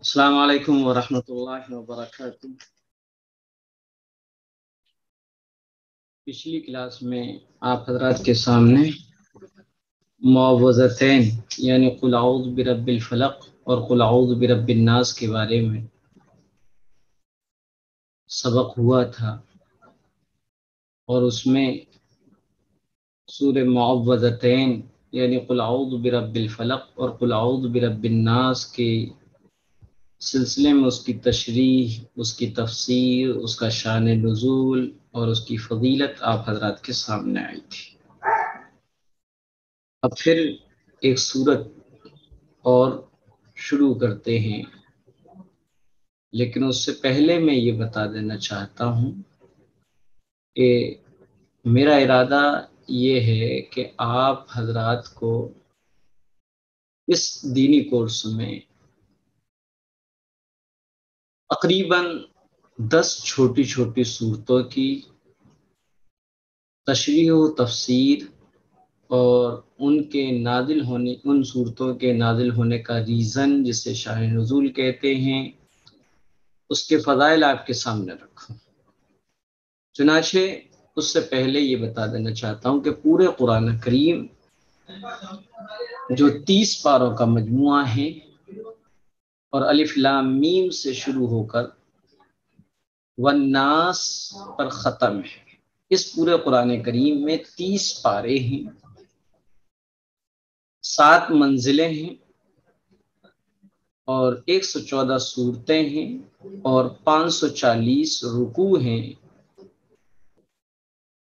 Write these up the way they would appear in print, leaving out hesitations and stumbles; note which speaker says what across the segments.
Speaker 1: السلام علیکم ورحمۃ اللہ وبرکاتہ۔ پچھلی کلاس میں آپ حضرات کے سامنے معوذتین یعنی قل اعوذ برب الفلق اور قل اعوذ برب الناس کے بارے میں سبق ہوا تھا، اور اس میں سورہ معوذتین یعنی قل اعوذ برب الفلق اور قل اعوذ برب الناس کے سلسلے میں اس کی تشریح، اس کی تفسیر، اس کا شان نزول اور اس کی فضیلت آپ حضرات کے سامنے آئی تھی۔ اب پھر ایک سورت اور شروع کرتے ہیں، لیکن اس سے پہلے میں یہ بتا دینا چاہتا ہوں کہ میرا ارادہ یہ ہے کہ آپ حضرات کو اس دینی کورس میں تقریباً 10 چھوٹی چھوٹی صورتوں کی تشریح و تفسیر اور ان کے نازل ہونے، ان صورتوں کے نازل ہونے کا ریزن جسے شان نزول کہتے ہیں، اس کے فضائل آپ کے سامنے رکھوں۔ چنانچہ اس سے پہلے یہ بتا دینا چاہتا ہوں کہ پورے قرآن کریم جو 30 پاروں کا مجموعہ ہے اور الف لام میم سے شروع ہو کر والناس پر ختم ہے، اس پورے قرآن کریم میں 30 پارے ہیں، 7 منزلیں ہیں اور 114 صورتیں ہیں اور 540 رکوع ہیں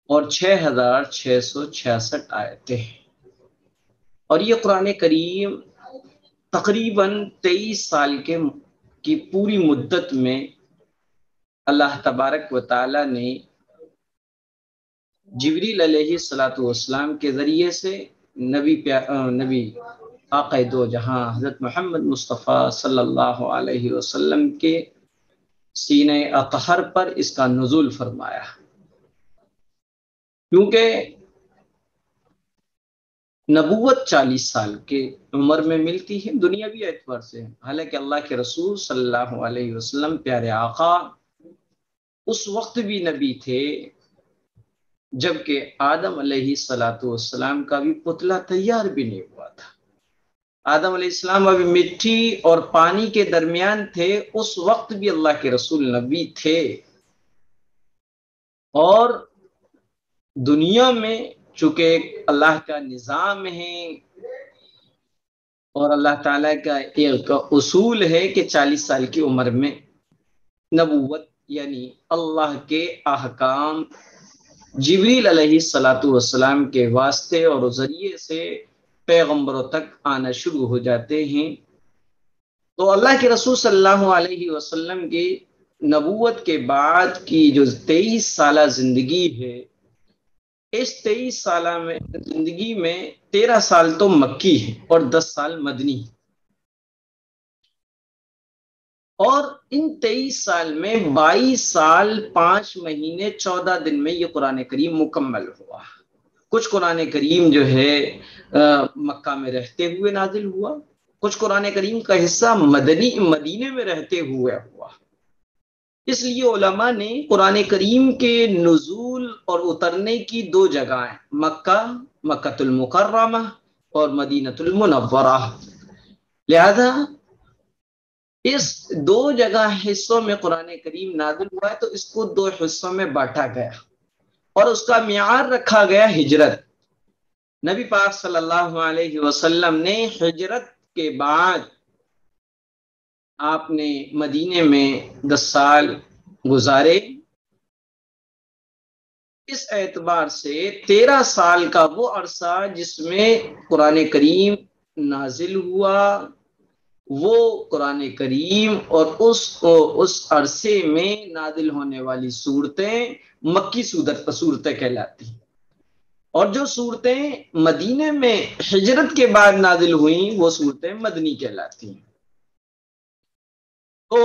Speaker 1: اور 6666 آیتیں ہیں، اور یہ قرآن کریم تقریباً 23 سال کی پوری مدت میں اللہ تبارک و تعالی نے جبریل علیہ الصلاۃ والسلام کے ذریعے سے نبی آقا دو جہاں حضرت محمد مصطفیٰ صلی اللہ علیہ وسلم کے سینہ اطہر پر اس کا نزول فرمایا، کیونکہ نبوت 40 سال کے عمر میں ملتی ہے دنیاوی اعتبار سے، حالانکہ اللہ کے رسول صلی اللہ علیہ وسلم پیارے آقا اس وقت بھی نبی تھے جبکہ آدم علیہ الصلاۃ والسلام کا بھی پتلا تیار بھی نہیں ہوا تھا۔ آدم علیہ السلام ابھی مٹی اور پانی کے درمیان تھے، اس وقت بھی اللہ کے رسول نبی تھے، اور دنیا میں چونکہ اللہ کا نظام ہے اور اللہ تعالیٰ کا ایک اصول ہے کہ 40 سال کی عمر میں نبوت یعنی اللہ کے احکام جبریل علیہ الصلاۃ والسلام کے واسطے اور ذریعے سے پیغمبروں تک آنا شروع ہو جاتے ہیں۔ تو اللہ کے رسول صلی اللہ علیہ وسلم کی نبوت کے بعد کی جو 23 سالہ زندگی ہے، اس 23 سالہ میں زندگی میں 13 سال تو مکی ہے اور 10 سال مدنی، اور ان 23 سال میں 22 سال 5 مہینے 14 دن میں یہ قرآن کریم مکمل ہوا۔ کچھ قرآن کریم جو ہے مکہ میں رہتے ہوئے نازل ہوا، کچھ قرآن کریم کا حصہ مدینے میں رہتے ہوئے ہوا۔ اس لیے علماء نے قرآن کریم کے نزول اور اترنے کی 2 جگہیں مکہ المکرمہ اور مدینہ المنورہ، لہذا اس 2 جگہ حصوں میں قرآن کریم نازل ہوا ہے، تو اس کو 2 حصوں میں بانٹا گیا اور اس کا معیار رکھا گیا ہجرت۔ نبی پاک صلی اللہ علیہ وسلم نے ہجرت کے بعد آپ نے مدینے میں 10 سال گزارے، اس اعتبار سے 13 سال کا وہ عرصہ جس میں قرآن کریم نازل ہوا، وہ قرآن کریم اور اس عرصے میں نازل ہونے والی صورتیں مکی صورتیں کہلاتی ہیں، اور جو صورتیں مدینے میں ہجرت کے بعد نازل ہوئیں وہ صورتیں مدنی کہلاتی ہیں۔ تو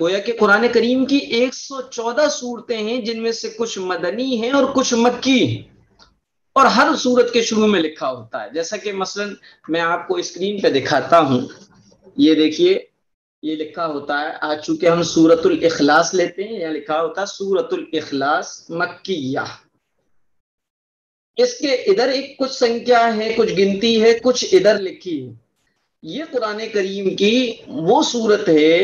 Speaker 1: گویا کہ قرآن کریم کی 114 صورتیں ہیں، جن میں سے کچھ مدنی ہیں اور کچھ مکی ہیں، اور ہر صورت کے شروع میں لکھا ہوتا ہے، جیسا کہ مثلا میں آپ کو اسکرین پہ دکھاتا ہوں، یہ دیکھیے، یہ لکھا ہوتا ہے، آج چونکہ ہم سورۃ الاخلاص لیتے ہیں، یہاں لکھا ہوتا ہے سورۃ الاخلاص مکیہ. اس کے ادھر ایک کچھ سنکھیا ہے، کچھ گنتی ہے، کچھ ادھر لکھی ہے. یہ قرآن کریم کی وہ صورت ہے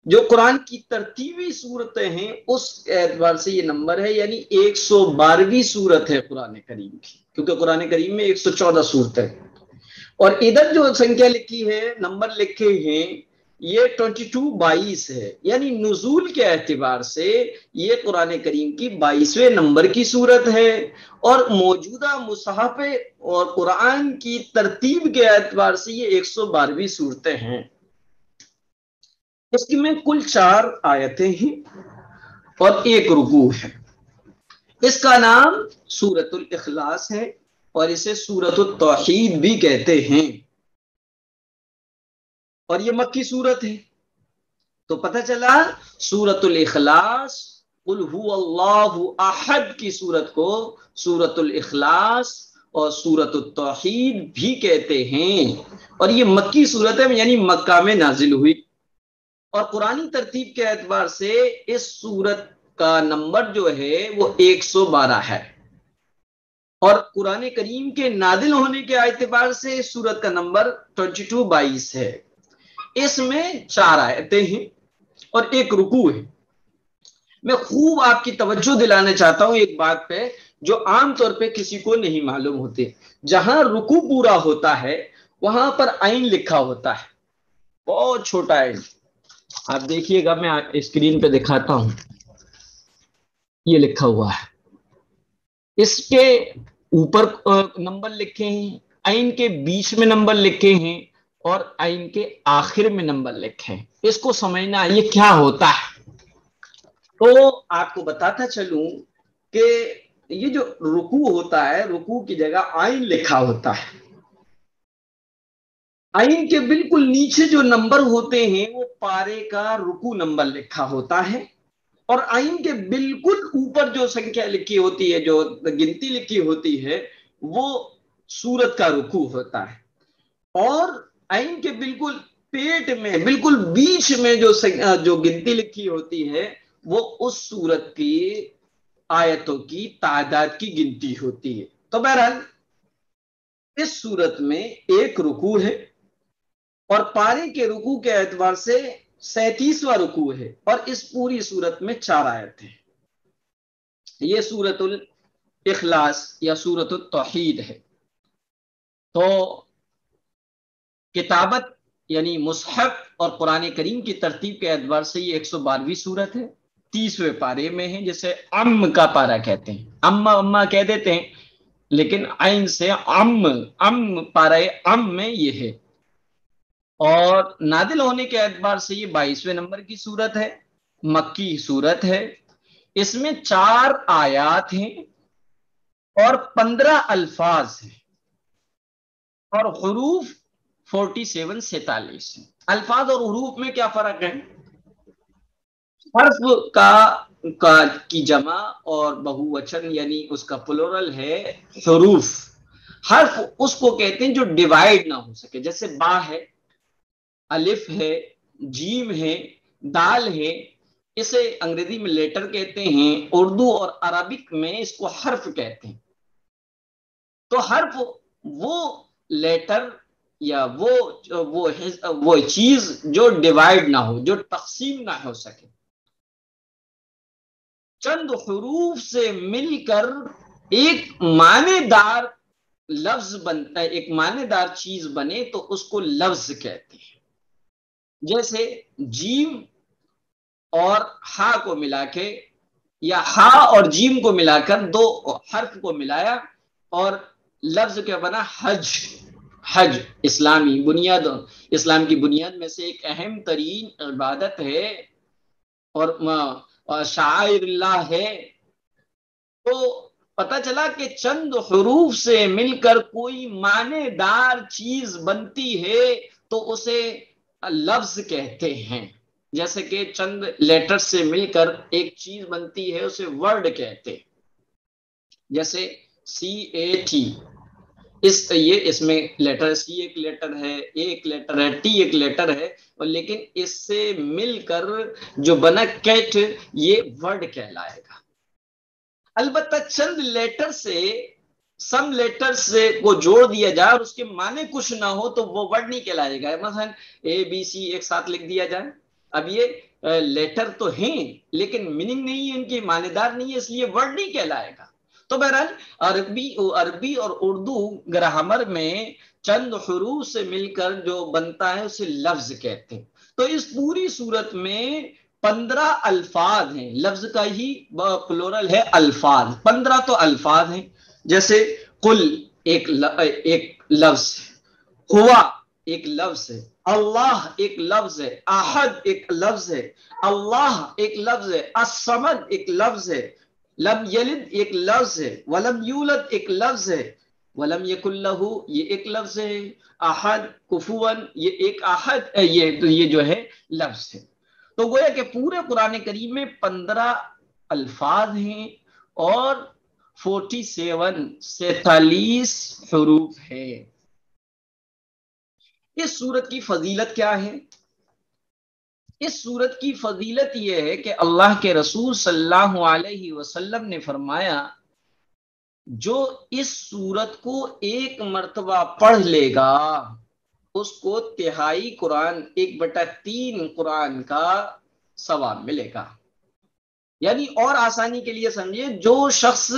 Speaker 1: جو قرآن کی ترتیبی صورتیں ہیں اس اعتبار سے یہ نمبر ہے، یعنی 112ویں صورت ہے قرآن کریم کی، کیونکہ قرآن کریم میں 114 صورتیں ہیں. اور ادھر جو سنکھیا لکھی ہے، نمبر لکھے ہیں، یہ 22 ہے، یعنی نزول کے اعتبار سے یہ قرآن کریم کی 22ویں نمبر کی صورت ہے. اور موجودہ مصحف اور قرآن کی ترتیب کے اعتبار سے یہ 112ویں صورتیں ہیں. اس کی میں کل 4 آیتیں ہیں اور 1 رکوع ہے. اس کا نام سورۃ الاخلاص ہے اور اسے سورۃ التوحید بھی کہتے ہیں، اور یہ مکی صورت ہے. تو پتہ چلا سورۃ الاخلاص قل هو اللہ احد کی صورت کو سورۃ الاخلاص اور سورۃ التوحید بھی کہتے ہیں، اور یہ مکی صورت ہے، یعنی مکہ میں نازل ہوئی. اور قرآنی ترتیب کے اعتبار سے اس سورت کا نمبر جو ہے وہ 112 ہے، اور قرآن کریم کے نازل ہونے کے اعتبار سے اس سورت کا نمبر 22 ہے. اس میں 4 آیتیں ہیں اور 1 رکوع ہے. میں خوب آپ کی توجہ دلانا چاہتا ہوں ایک بات پہ جو عام طور پہ کسی کو نہیں معلوم ہوتے. جہاں رکوع پورا ہوتا ہے وہاں پر عین لکھا ہوتا ہے، بہت چھوٹا عین. آپ دیکھیے گا، میں اسکرین پہ دکھاتا ہوں، یہ لکھا ہوا ہے. اس کے اوپر نمبر لکھے ہیں، عین کے بیچ میں نمبر لکھے ہیں، اور عین کے آخر میں نمبر لکھے ہیں. اس کو سمجھنا یہ کیا ہوتا ہے. تو آپ کو بتاتا چلوں کہ یہ جو رکوع ہوتا ہے، رکوع کی جگہ عین لکھا ہوتا ہے. عین کے بالکل نیچے جو نمبر ہوتے ہیں وہ پارے کا رکوع نمبر لکھا ہوتا ہے، اور عین کے بالکل اوپر جو سنکھیا لکھی ہوتی ہے، جو گنتی لکھی ہوتی ہے، وہ سورت کا رکوع ہوتا ہے. اور عین کے بالکل پیٹ میں بالکل بیچ میں جو گنتی لکھی ہوتی ہے وہ اس سورت کی آیتوں کی تعداد کی گنتی ہوتی ہے. تو بہرحال اس سورت میں 1 رکوع ہے، اور پارے کے رکوع کے اعتبار سے 37واں رکوع ہے، اور اس پوری سورت میں 4 آیتیں ہیں. یہ سورۃ الاخلاص یا سورۃ التوحید ہے. تو کتابت یعنی مصحف اور قرآن کریم کی ترتیب کے اعتبار سے یہ 112ویں صورت ہے، 30ویں پارے میں ہے، جسے ام کا پارہ کہتے ہیں. اما کہہ دیتے ہیں، لیکن عین سے ام پارہ ام میں یہ ہے. اور نازل ہونے کے اعتبار سے یہ 22ویں نمبر کی صورت ہے، مکی صورت ہے. اس میں 4 آیات ہیں اور 15 الفاظ ہیں، اور حروف 47 ہیں. الفاظ اور حروف میں کیا فرق ہے؟ حرف کی جمع اور بہووچن یعنی اس کا پلورل ہے حروف. حرف اس کو کہتے ہیں جو ڈیوائیڈ نہ ہو سکے، جیسے با ہے، الف ہے، جیم ہے، دال ہے. اسے انگریزی میں لیٹر کہتے ہیں، اردو اور عربک میں اس کو حرف کہتے ہیں. تو حرف وہ لیٹر یا وہ چیز جو ڈیوائیڈ نہ ہو، جو تقسیم نہ ہو سکے. چند حروف سے مل کر ایک معنی دار لفظ بنتا ہے، ایک معنی دار چیز بنے تو اس کو لفظ کہتے ہیں. جیسے جیم اور ہا کو ملا کے، یا ہا اور جیم کو ملا کر 2 حرف کو ملایا اور لفظ کیا بنا؟ حج. حج اسلام کی بنیاد میں سے ایک اہم ترین عبادت ہے اور شعائر اللہ ہے. تو پتہ چلا کہ چند حروف سے مل کر کوئی معنی دار چیز بنتی ہے تو اسے لفظ کہتے ہیں. جیسے کہ چند لیٹر سے مل کر ایک چیز بنتی ہے، اسے ورڈ کہتے ہیں. جیسے CAT اس میں لیٹر سی ایک لیٹر ہے، اے ایک لیٹر ہے، ٹی ایک لیٹر ہے، اور لیکن اس سے مل کر جو بنا کیٹ یہ ورڈ کہلائے گا۔ البتہ چند لیٹر سے، سم لیٹر سے کو جوڑ دیا جائے اور اس کے معنی کچھ نہ ہو تو وہ ورڈ نہیں کہلائے گا۔ مثلا اے بی سی ایک ساتھ لکھ دیا جائے، اب یہ لیٹر تو ہیں لیکن میننگ نہیں ہے، ان کی معنی دار نہیں ہے، اس لیے ورڈ نہیں کہلائے گا۔ تو بہرحال عربی اور اردو گرامر میں چند حروف سے مل کر جو بنتا ہے اسے لفظ کہتے ہیں۔ تو اس پوری صورت میں 15 الفاظ ہیں، لفظ کا ہی پلورل ہے الفاظ، 15 تو الفاظ ہیں۔ جیسے قل ایک لفظ ہے، ہوا ایک لفظ ہے، اللہ ایک لفظ ہے، احد ایک لفظ ہے، اللہ ایک لفظ ہے، الصمد ایک لفظ ہے، لم یلد ایک لفظ ہے، ولم یولد ایک لفظ ہے، ولم یکن لہ یہ ایک لفظ ہے، احد کفوا یہ ایک احد یہ جو ہے لفظ ہے۔ تو گویا کہ پورے قرآن کریم میں 15 الفاظ ہیں اور 47 حروف ہے۔ اس سورت کی فضیلت کیا ہے؟ اس سورت کی فضیلت یہ ہے کہ اللہ کے رسول صلی اللہ علیہ وسلم نے فرمایا جو اس سورت کو ایک مرتبہ پڑھ لے گا اس کو تہائی قرآن 1/3 قرآن کا ثواب ملے گا۔ یعنی اور آسانی کے لیے سمجھیے، جو شخص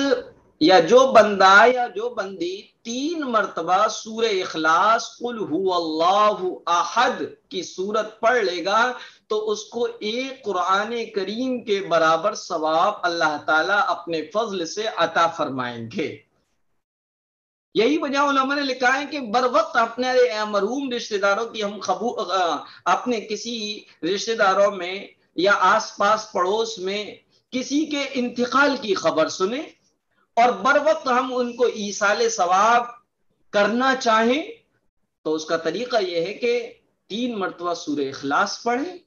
Speaker 1: یا جو بندہ یا جو بندی 3 مرتبہ سورہ اخلاص قل هو اللہ احد کی سورت پڑھ لے گا تو اس کو ایک قرآن کریم کے برابر ثواب اللہ تعالیٰ اپنے فضل سے عطا فرمائیں گے۔ یہی وجہ علماء نے لکھا ہے کہ بر وقت اپنے مرحوم رشتہ داروں کی ہم اپنے کسی رشتہ داروں میں یا آس پاس پڑوس میں کسی کے انتقال کی خبر سنیں اور بر وقت ہم ان کو ایصال ثواب کرنا چاہیں تو اس کا طریقہ یہ ہے کہ 3 مرتبہ سورہ اخلاص پڑھیں،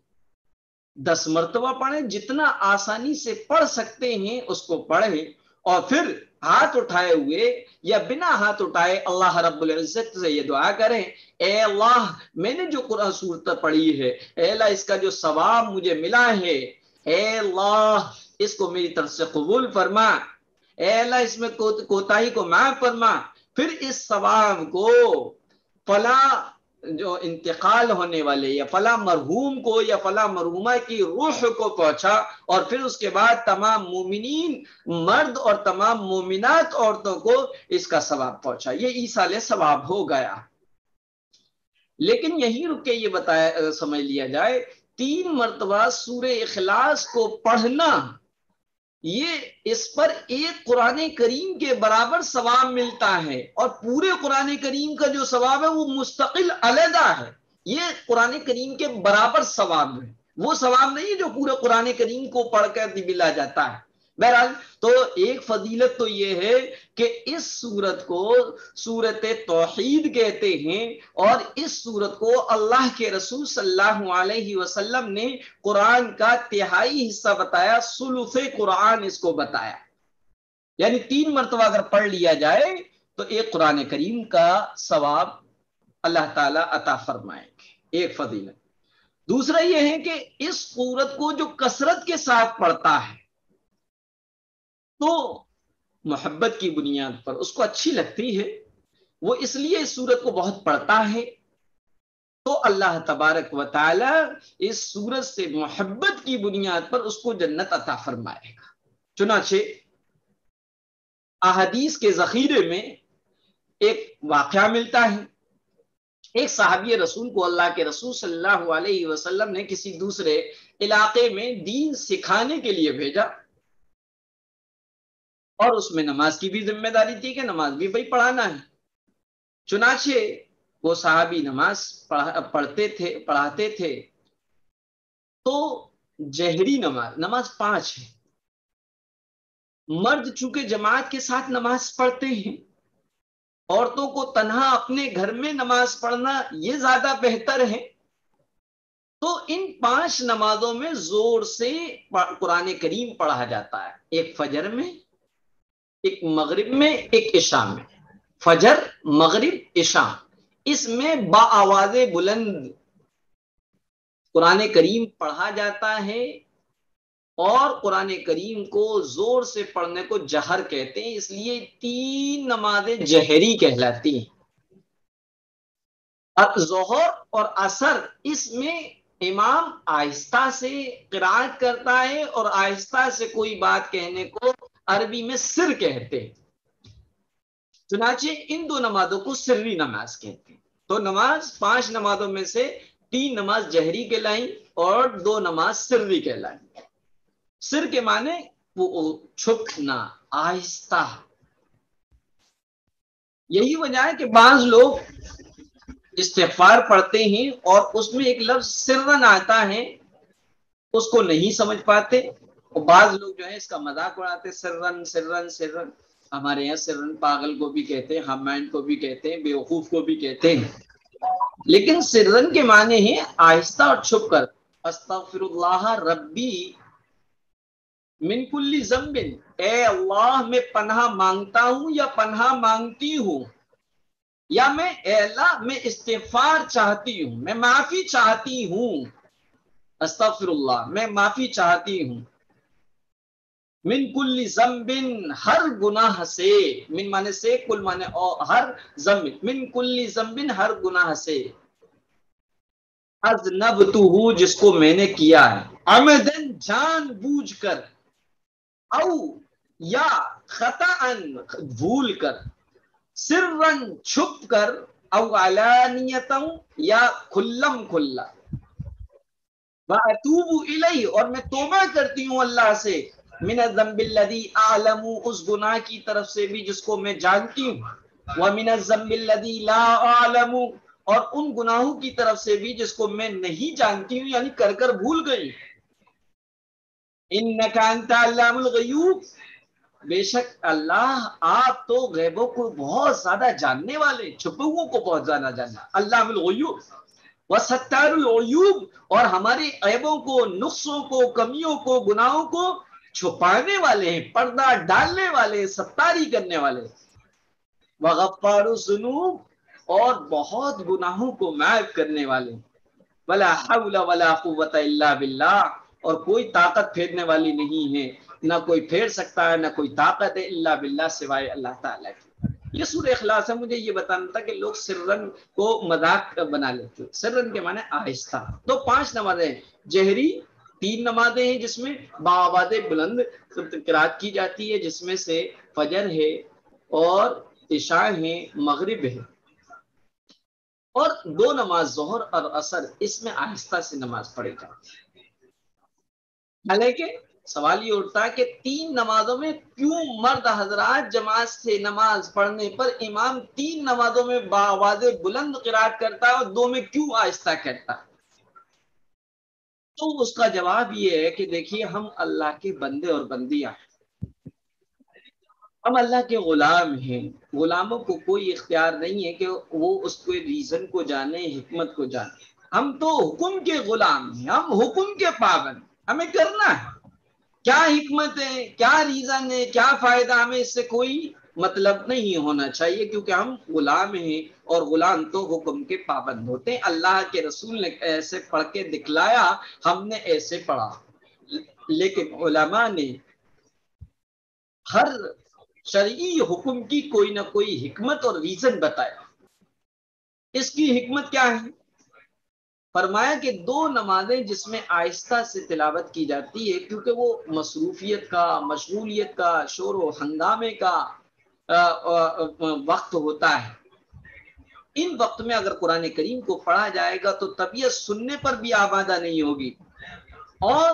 Speaker 1: 10 مرتبہ پڑھیں، جتنا آسانی سے پڑھ سکتے ہیں اس کو پڑھیں، اور پھر ہاتھ اٹھائے ہوئے یا بنا ہاتھ اٹھائے اللہ رب العزت سے یہ دعا کریں، اے اللہ میں نے جو قرآن سورت پڑھی ہے، اے اللہ اس کا جو ثواب مجھے ملا ہے، اے اللہ اس کو میری طرف سے قبول فرما، اے اللہ اس میں کوتاہی کو معاف فرما، پھر اس ثواب کو فلاں جو انتقال ہونے والے یا فلاں مرحوم کو یا فلاں مرحومہ کی روح کو پہنچا، اور پھر اس کے بعد تمام مومنین مرد اور تمام مومنات عورتوں کو اس کا ثواب پہنچا، یہ ایصال ثواب ہو گیا۔ لیکن یہیں رک کے یہ بتایا سمجھ لیا جائے 3 مرتبہ سورہ اخلاص کو پڑھنا یہ اس پر ایک قرآن کریم کے برابر ثواب ملتا ہے، اور پورے قرآن کریم کا جو ثواب ہے وہ مستقل علیحدہ ہے، یہ قرآن کریم کے برابر ثواب ہے، وہ ثواب نہیں ہے جو پورے قرآن کریم کو پڑھ کر ملا جاتا ہے۔ بہرحال تو ایک فضیلت تو یہ ہے کہ اس سورت کو سورت توحید کہتے ہیں، اور اس سورت کو اللہ کے رسول صلی اللہ علیہ وسلم نے قرآن کا تہائی حصہ بتایا، ثلث قرآن اس کو بتایا، یعنی 3 مرتبہ اگر پڑھ لیا جائے تو ایک قرآن کریم کا ثواب اللہ تعالیٰ عطا فرمائیں گے، ایک فضیلت۔ دوسرا یہ ہے کہ اس سورت کو جو کثرت کے ساتھ پڑھتا ہے تو محبت کی بنیاد پر اس کو اچھی لگتی ہے، وہ اس لیے اس سورت کو بہت پڑھتا ہے، تو اللہ تبارک و تعالی اس سورت سے محبت کی بنیاد پر اس کو جنت عطا فرمائے گا۔ چنانچہ احادیث کے ذخیرے میں ایک واقعہ ملتا ہے، ایک صحابی رسول کو اللہ کے رسول صلی اللہ علیہ وسلم نے کسی دوسرے علاقے میں دین سکھانے کے لیے بھیجا، اور اس میں نماز کی بھی ذمہ داری تھی کہ نماز بھی بھائی پڑھانا ہے۔ چنانچہ وہ صحابی نماز پڑھاتے تھے تو جہری نماز 5 ہے، مرد چونکہ جماعت کے ساتھ نماز پڑھتے ہیں، عورتوں کو تنہا اپنے گھر میں نماز پڑھنا یہ زیادہ بہتر ہے، تو ان 5 نمازوں میں زور سے قرآن کریم پڑھا جاتا ہے، ایک فجر میں، ایک مغرب میں، ایک عشاء میں۔ فجر، مغرب، عشاء، اس میں بآواز بلند قرآن کریم پڑھا جاتا ہے، اور قرآن کریم کو زور سے پڑھنے کو جہر کہتے ہیں، اس لیے 3 نمازیں جہری کہلاتی ہیں۔ اور ظہر اور عصر، اس میں امام آہستہ سے قرات کرتا ہے، اور آہستہ سے کوئی بات کہنے کو عربی میں سر کہتے ہیں، چنانچہ ان 2 نمازوں کو سری نماز کہتے ہیں۔ تو نماز 5 نمازوں میں سے 3 نماز جہری کہلائیں اور 2 نماز سری کہلائیں۔ سر کے معنی وہ چھپنا، آہستہ۔ یہی وجہ ہے کہ بعض لوگ استغفار پڑھتے ہیں اور اس میں ایک لفظ سرن آتا ہے، اس کو نہیں سمجھ پاتے، اور بعض لوگ جو ہے اس کا مذاق اڑاتے، سرن سرن سرن۔ ہمارے یہاں سرن پاگل کو بھی کہتے ہیں، ہمائن کو بھی کہتے ہیں، بیوقوف کو بھی کہتے ہیں، لیکن سرن کے معنی ہے آہستہ اور چھپ کر۔ استغفر اللہ ربی من کل ذنب، اے اللہ میں پناہ مانگتا ہوں یا پناہ مانگتی ہوں، یا میں اے اللہ میں استغفار چاہتی ہوں، میں معافی چاہتی ہوں، استغفر اللہ میں معافی چاہتی ہوں، من کل ذنب ہر گناہ سے، من مانے سے، کل مانے ہر، ذنب من کل ذنب ہر گناہ سے، اذنبتہ جس کو میں نے کیا ہے، عمدن جان بوجھ کر، او یا خطأ بھول کر، سرن چھپ کر، او علانیتا یا کھلم کھلا، وَأَتُوبُ إِلَيْهِ اور میں توبہ کرتی ہوں اللہ سے، من الذنب الذي اعلم اس گناہ کی طرف سے بھی جس کو میں جانتی ہوں، ومن الذنب الذي لا اعلم اور ان گناہوں کی طرف سے بھی جس کو میں نہیں جانتی ہوں، یعنی کر بھول گئی۔ انک انت علام الغیوب بے شک اللہ آپ تو غیبوں کو بہت زیادہ جاننے والے، چھپے ہوئے کو بہت زیادہ جاننا، علام الغیوب وستار العیوب اور ہمارے عیبوں کو، نقصوں کو، کمیوں کو، گناہوں کو چھپانے والے ہیں، پردہ ڈالنے والے، ستاری کرنے والے، وغفار الذنوب اور بہت گناہوں کو معاف کرنے والے، ولا حول ولا قوت الا باللہ اور کوئی طاقت پھیرنے والی نہیں ہے، نہ کوئی پھیر سکتا ہے، نہ کوئی طاقت ہے، الا باللہ سوائے اللہ تعالیٰ کی۔ یہ سورہ اخلاص ہے، مجھے یہ بتانا تھا کہ لوگ سرن کو مذاق بنا لیتے، سرن کے معنی آہستہ۔ تو 5 نمازیں جہری، 3 نمازیں ہیں جس میں بآواز بلند قرات کی جاتی ہے، جس میں سے فجر ہے اور عشاء ہے، مغرب ہے، اور 2 نماز ظہر اور عصر اس میں آہستہ سے نماز پڑھی جاتی ہے۔ حالانکہ سوال یہ اٹھتا ہے کہ 3 نمازوں میں کیوں مرد حضرات جماعت سے نماز پڑھنے پر امام 3 نمازوں میں بآواز بلند قرات کرتا ہے اور 2 میں کیوں آہستہ کرتا ہے؟ تو اس کا جواب یہ ہے کہ دیکھیے ہم اللہ کے بندے اور بندیاں ہیں، ہم اللہ کے غلام ہیں، غلاموں کو کوئی اختیار نہیں ہے کہ وہ اس کو ریزن کو جانے، حکمت کو جانے، ہم تو حکم کے غلام ہیں، ہم حکم کے پابند، ہمیں کرنا ہے، کیا حکمت ہے، کیا ریزن ہے، کیا فائدہ، ہمیں اس سے کوئی مطلب نہیں ہونا چاہیے، کیونکہ ہم غلام ہیں، اور غلام تو حکم کے پابند ہوتے ہیں۔ اللہ کے رسول نے ایسے پڑھ کے دکھلایا، ہم نے ایسے پڑھا، لیکن علماء نے ہر شرعی حکم کی کوئی نہ کوئی حکمت اور ریزن بتایا۔ اس کی حکمت کیا ہے؟ فرمایا کہ 2 نمازیں جس میں آہستہ سے تلاوت کی جاتی ہے، کیونکہ وہ مصروفیت کا، مشغولیت کا، شور و ہنگامے کا وقت ہوتا ہے، ان وقت میں اگر قرآن کریم کو پڑھا جائے گا تو طبیعت سننے پر بھی آمادہ نہیں ہوگی، اور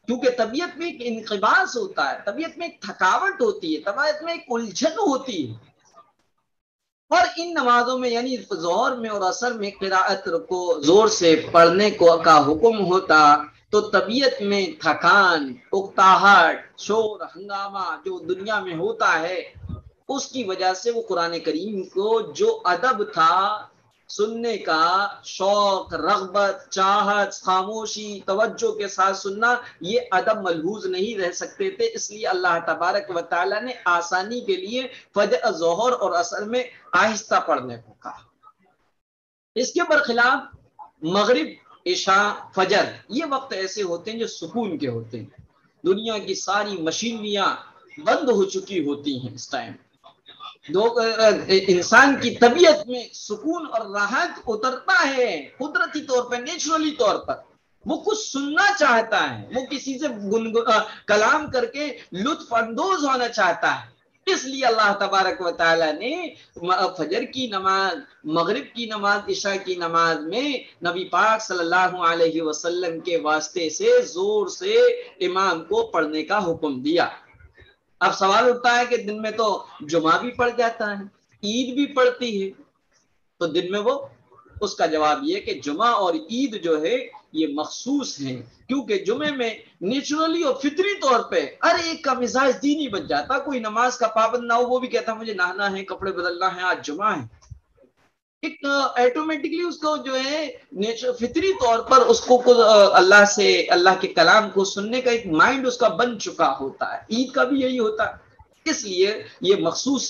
Speaker 1: کیونکہ طبیعت میں ایک انقباض ہوتا ہے، طبیعت میں ایک تھکاوٹ ہوتی ہے، طبیعت میں ایک الجھن ہوتی ہے، اور ان نمازوں میں یعنی ظہر میں اور عصر میں قراءت کو زور سے پڑھنے کو کا حکم ہوتا، تو طبیعت میں تھکان، اکتاہٹ، شور ہنگامہ جو دنیا میں ہوتا ہے، اس کی وجہ سے وہ قرآن کریم کو جو ادب تھا، سننے کا شوق، رغبت، چاہت، خاموشی، توجہ کے ساتھ سننا، یہ ادب ملحوظ نہیں رہ سکتے تھے، اس لیے اللہ تبارک و تعالیٰ نے آسانی کے لیے فجر، ظہر اور عصر میں آہستہ پڑھنے کو کہا۔ اس کے برخلاف مغرب، عشاء، فجر، یہ وقت ایسے ہوتے ہیں جو سکون کے ہوتے ہیں، دنیا کی ساری مشینریاں بند ہو چکی ہوتی ہیں اس ٹائم، انسان کی طبیعت میں سکون اور راحت اترتا ہے قدرتی طور پر، نیچرلی طور پر، وہ کچھ سننا چاہتا ہے، وہ کسی سے کلام کر کے لطف اندوز ہونا چاہتا ہے، اس لیے اللہ تبارک و تعالی نے فجر کی نماز، مغرب کی نماز، عشاء کی نماز میں نبی پاک صلی اللہ علیہ وسلم کے واسطے سے زور سے امام کو پڑھنے کا حکم دیا۔ اب سوال اٹھتا ہے کہ دن میں تو جمعہ بھی پڑ جاتا ہے، عید بھی پڑتی ہے، تو دن میں وہ، اس کا جواب یہ کہ جمعہ اور عید جو ہے یہ مخصوص ہیں، کیونکہ جمعے میں نیچرلی اور فطری طور پہ ہر ایک کا مزاج دینی بن جاتا، کوئی نماز کا پابند نہ ہو وہ بھی کہتا مجھے نہانا ہے، کپڑے بدلنا ہے، آج جمعہ ہے، ایک ایٹومیٹکلی اس کو جو ہے فطری طور پر اس کو اللہ سے، اللہ کے کلام کو سننے کا ایک مائنڈ اس کا بن چکا ہوتا ہے۔ عید کا بھی یہی ہوتا ہے، اس لیے یہ مخصوص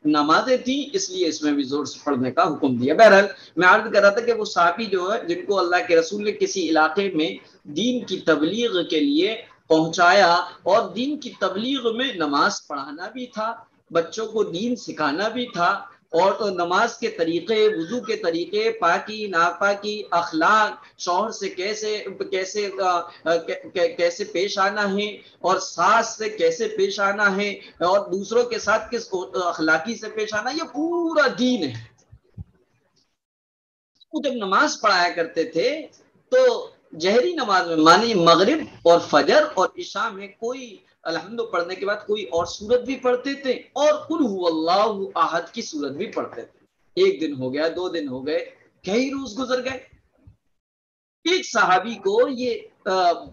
Speaker 1: نمازیں تھیں، اس لیے اس میں بھی زور سے پڑھنے کا حکم دیا۔ بہرحال میں عرض کر رہا تھا کہ وہ صحابی جو ہے جن کو اللہ کے رسول نے کسی علاقے میں دین کی تبلیغ کے لیے پہنچایا، اور دین کی تبلیغ میں نماز پڑھانا بھی تھا، بچوں کو دین سکھانا بھی تھا، اور نماز کے طریقے، وضو کے طریقے، پاکی ناپاکی، اخلاق، شوہر سے کیسے پیش آنا ہے، اور ساس سے کیسے پیش آنا ہے، اور دوسروں کے ساتھ کس اخلاقی سے پیش آنا، یہ پورا دین ہے۔ وہ جب نماز پڑھایا کرتے تھے تو جہری نماز میں مانی مغرب اور فجر اور عشاء میں کوئی الحمد پڑھنے کے بعد کوئی اور سورت بھی پڑھتے تھے، اور قل هو اللہ احد کی سورت بھی پڑھتے تھے۔ ایک دن ہو گیا، 2 دن ہو گئے، کئی روز گزر گئے، ایک صحابی کو یہ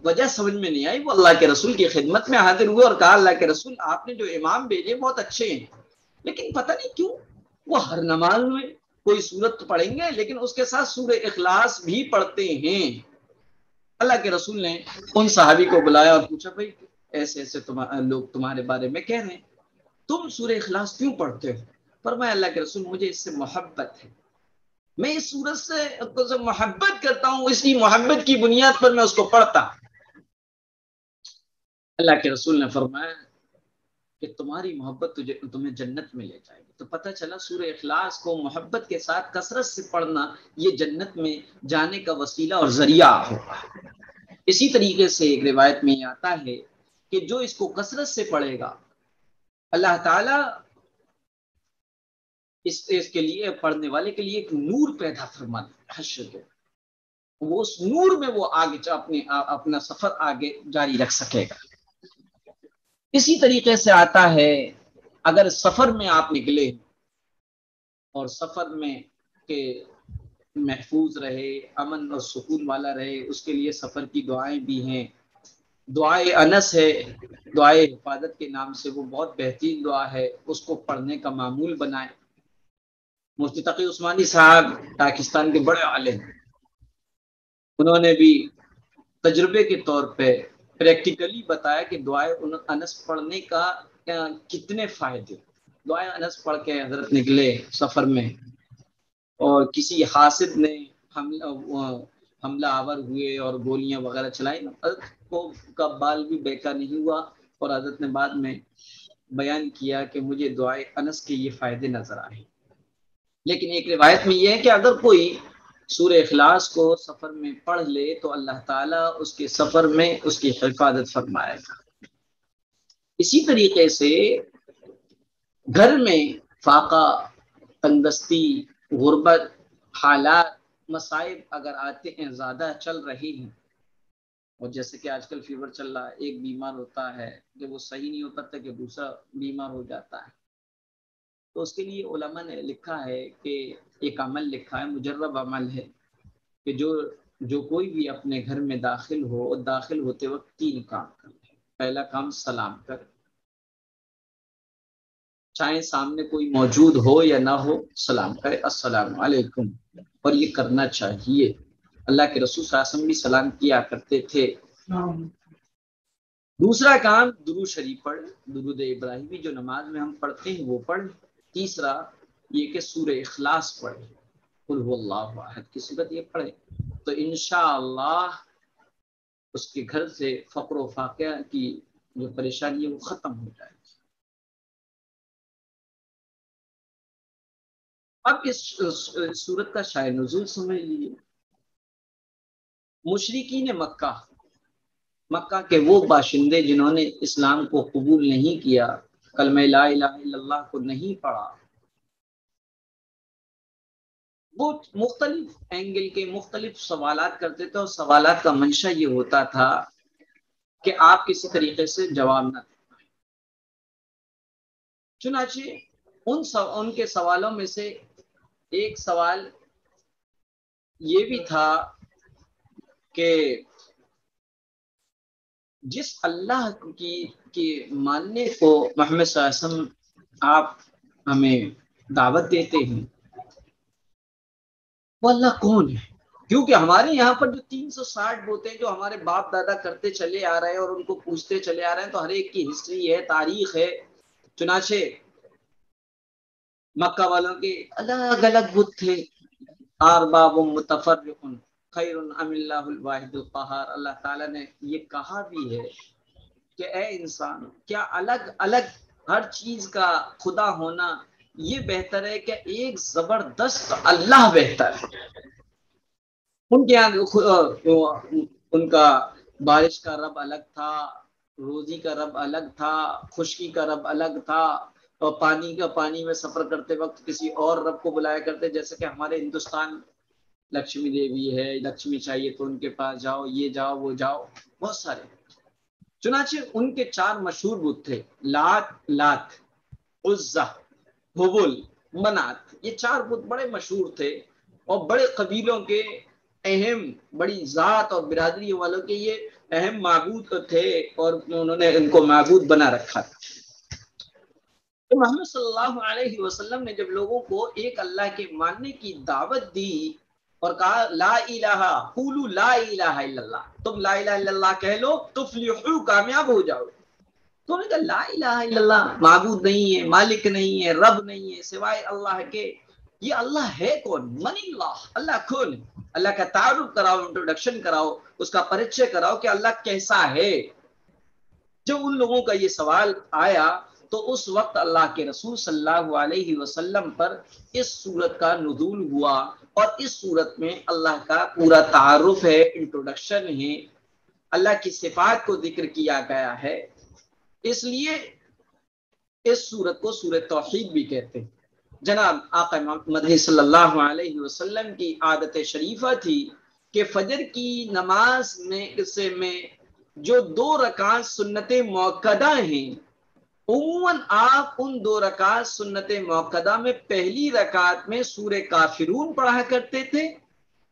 Speaker 1: وجہ سمجھ میں نہیں آئی، وہ اللہ کے رسول کی خدمت میں حاضر ہوئے اور کہا اللہ کے رسول آپ نے جو امام بھیجے بہت اچھے ہیں، لیکن پتہ نہیں کیوں وہ ہر نماز میں کوئی سورت تو پڑھیں گے لیکن اس کے ساتھ سورہ اخلاص بھی پڑھتے ہیں۔ اللہ کے رسول نے ان صحابی کو بلایا اور پوچھا بھائی ایسے ایسے لوگ تمہارے بارے میں کہہ رہے ہیں، تم سورہ اخلاص کیوں پڑھتے ہو؟ فرمایا اللہ کے رسول مجھے اس سے محبت ہے، میں اس سورت سے محبت کرتا ہوں، اس کی محبت کی بنیاد پر میں اس کو پڑھتا ہوں۔ اللہ کے رسول نے فرمایا کہ تمہاری محبت تمہیں جنت میں لے جائے گی، تو پتہ چلا سورہ اخلاص کو محبت کے ساتھ کثرت سے پڑھنا یہ جنت میں جانے کا وسیلہ اور ذریعہ ہوگا۔ اسی طریقے سے ایک روایت میں یہ آتا ہے کہ جو اس کو کثرت سے پڑھے گا اللہ تعالیٰ اس کے لیے، پڑھنے والے کے لیے ایک نور پیدا فرماتا حشر کے، وہ اس نور میں وہ آگے اپنا سفر آگے جاری رکھ سکے گا۔ اسی طریقے سے آتا ہے اگر سفر میں آپ نکلے اور سفر میں کہ محفوظ رہے، امن اور سکون والا رہے، اس کے لیے سفر کی دعائیں بھی ہیں، دعائے انس ہے، دعائے حفاظت کے نام سے، وہ بہت بہترین دعا ہے، اس کو پڑھنے کا معمول بنائیں۔ مفتی تقی عثمانی صاحب پاکستان کے بڑے عالم، انہوں نے بھی تجربے کے طور پہ پریکٹیکلی بتایا کہ دعائے انس پڑھنے کا کتنے فائدے۔ دعائے انس پڑھ کے حضرت نکلے سفر میں، اور کسی حاسد نے حملہ آور ہوئے اور گولیاں وغیرہ چلائی، حضرت کا بال بھی بیکا نہیں ہوا، اور حضرت نے بعد میں بیان کیا کہ مجھے دعائے انس کے یہ فائدے نظر آئے۔ لیکن ایک روایت میں یہ ہے کہ اگر کوئی سورہ اخلاص کو سفر میں پڑھ لے تو اللہ تعالیٰ اس کے سفر میں اس کی حفاظت فرمائے گا۔ اسی طریقے سے گھر میں فاقہ، تنگدستی، غربت، حالات، مصائب اگر آتے ہیں، زیادہ چل رہی ہیں، اور جیسے کہ آج کل فیور چل رہا ہے، ایک بیمار ہوتا ہے کہ وہ صحیح نہیں ہوتا تھا کہ دوسرا بیمار ہو جاتا ہے، تو اس کے لیے علماء نے لکھا ہے کہ ایک عمل لکھا ہے، مجرب عمل ہے، کہ جو کوئی بھی اپنے گھر میں داخل ہو، داخل ہوتے وقت 3 کام کرے۔ پہلا کام سلام کر، چاہے سامنے کوئی موجود ہو یا نہ ہو سلام کرے السلام علیکم، اور یہ کرنا چاہیے۔ اللہ کے رسول صلی اللہ علیہ وسلم بھی سلام کیا کرتے تھے۔ دوسرا کام درود شریف پڑھ، درود ابراہیمی جو نماز میں ہم پڑھتے ہیں وہ پڑھ۔ تیسرا یہ کہ سورہ اخلاص پڑھ، قل هو اللہ احد کی صورت یہ پڑھے تو انشاءاللہ اس کے گھر سے فقر و فاقہ کی جو پریشانی ہے وہ ختم ہو جائے گی۔ اب اس سورت کا شاہ نزول سمجھ لیجیے۔ مشرکین مکہ کے وہ باشندے جنہوں نے اسلام کو قبول نہیں کیا، کلمہ لا الہ الا اللہ کو نہیں پڑھا، وہ مختلف اینگل کے مختلف سوالات کرتے تھے، اور سوالات کا منشا یہ ہوتا تھا کہ آپ کسی طریقے سے جواب نہ دیں۔ چنانچہ ان کے سوالوں میں سے ایک سوال یہ بھی تھا کہ جس اللہ کی ماننے کو محمد صلی اللہ علیہ وسلم آپ ہمیں دعوت دیتے ہیں وہ اللہ کون ہے؟ کیونکہ ہمارے یہاں پر جو 360 بوتے ہیں جو ہمارے باپ دادا کرتے چلے آ رہے ہیں اور ان کو پوچھتے چلے آ رہے ہیں، تو ہر ایک کی ہسٹری ہے، تاریخ ہے۔ چنانچہ مکہ والوں کے الگ الگ بت تھے، ارباب متفرق خیر ام اللہ الواحد القہار۔ اللہ تعالیٰ نے یہ کہا بھی ہے کہ اے انسان، کیا الگ الگ ہر چیز کا خدا ہونا یہ بہتر ہے کہ ایک زبردست اللہ بہتر ہے؟ ان کے یہاں ان کا بارش کا رب الگ تھا، روزی کا رب الگ تھا، خشکی کا رب الگ تھا، اور پانی میں سفر کرتے وقت کسی اور رب کو بلایا کرتے، جیسے کہ ہمارے ہندوستان لکشمی دیوی ہے، لکشمی چاہیے تو ان کے پاس جاؤ، یہ جاؤ وہ جاؤ، بہت سارے۔ چنانچہ ان کے 4 مشہور بت تھے، لات، عزہ، حبل، منات۔ یہ 4 بت بڑے مشہور تھے اور بڑے قبیلوں کے اہم، بڑی ذات اور برادری والوں کے یہ اہم معبود تھے، اور انہوں نے ان کو معبود بنا رکھا تھا۔ تو محمد صلی اللہ علیہ وسلم نے جب لوگوں کو ایک اللہ کے ماننے کی دعوت دی اور کہا لا الہ قولوا لا الہ الا اللہ، تم لا الہ الا اللہ کہہ لو تفلحوا، کامیاب ہو جاؤ۔ تو انہوں نے کہا لا الہ الا اللہ، معبود نہیں ہے، مالک نہیں ہے، رب نہیں ہے سوائے اللہ کے، یہ اللہ ہے کون؟ من اللہ، اللہ کون ہے؟ اللہ کا تعارف کراؤ، انٹروڈکشن کراؤ، اس کا پریچے کراؤ کہ اللہ کیسا ہے۔ جب ان لوگوں کا یہ سوال آیا تو اس وقت اللہ کے رسول صلی اللہ علیہ وسلم پر اس سورت کا نزول ہوا، اور اس سورت میں اللہ کا پورا تعارف ہے، انٹروڈکشن ہے، اللہ کی صفات کو ذکر کیا گیا ہے۔ اس لیے اس سورت کو سورۃ توحید بھی کہتے ہیں۔ جناب آقا مدنی صلی اللہ علیہ وسلم کی عادت شریفہ تھی کہ فجر کی نماز میں جو 2 رکعت سنت موقدہ ہیں، عموماً آپ ان 2 رکعت سنت موقدہ میں پہلی رکعت میں سورہ کافرون پڑھا کرتے تھے،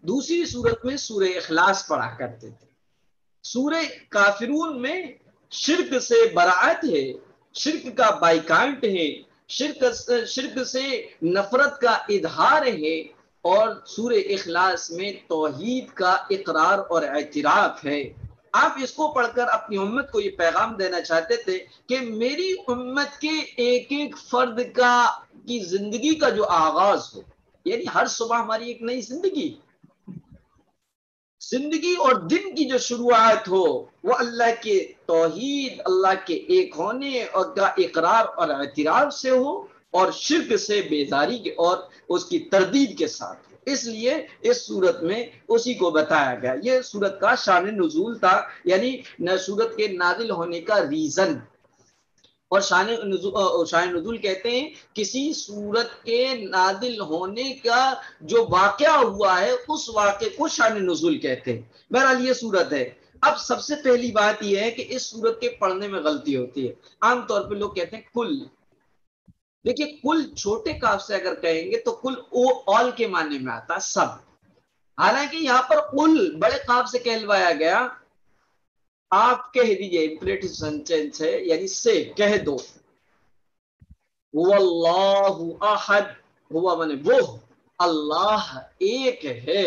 Speaker 1: دوسری صورت میں سورہ اخلاص پڑھا کرتے تھے۔ سورہ کافرون میں شرک سے براعت ہے، شرک کا بائیکاٹ ہے، شرک سے نفرت کا اظہار ہے، اور سورہ اخلاص میں توحید کا اقرار اور اعتراف ہے۔ آپ اس کو پڑھ کر اپنی امت کو یہ پیغام دینا چاہتے تھے کہ میری امت کے ایک ایک فرد کی زندگی کا جو آغاز ہو، یعنی ہر صبح ہماری ایک نئی زندگی اور دن کی جو شروعات ہو وہ اللہ کے توحید، اللہ کے ایک ہونے اور کا اقرار اور اعتراف سے ہو، اور شرک سے بیزاری کے اور اس کی تردید کے ساتھ ہو۔ اس لیے اس صورت میں اسی کو بتایا گیا۔ یہ صورت کا شان نزول تھا، یعنی صورت کے نازل ہونے کا ریزن۔ اور شان نزول کہتے ہیں کسی صورت کے نازل ہونے کا جو واقعہ ہوا ہے اس واقعے کو شان نزول کہتے ہیں۔ بہرحال یہ صورت ہے۔ اب سب سے پہلی بات یہ ہے کہ اس صورت کے پڑھنے میں غلطی ہوتی ہے۔ عام طور پہ لوگ کہتے ہیں کل، دیکھیے کل چھوٹے کاف سے اگر کہیں گے تو کل آل کے معنی میں آتا ہے سب، حالانکہ یہاں پر کل بڑے کاف سے کہلوایا گیا، آپ کہہ دیجئے، امپریٹو سینٹینس ہے، یعنی سے کہہ دو۔ هو اللہ احد، ہوا مانے وہ، اللہ ایک ہے.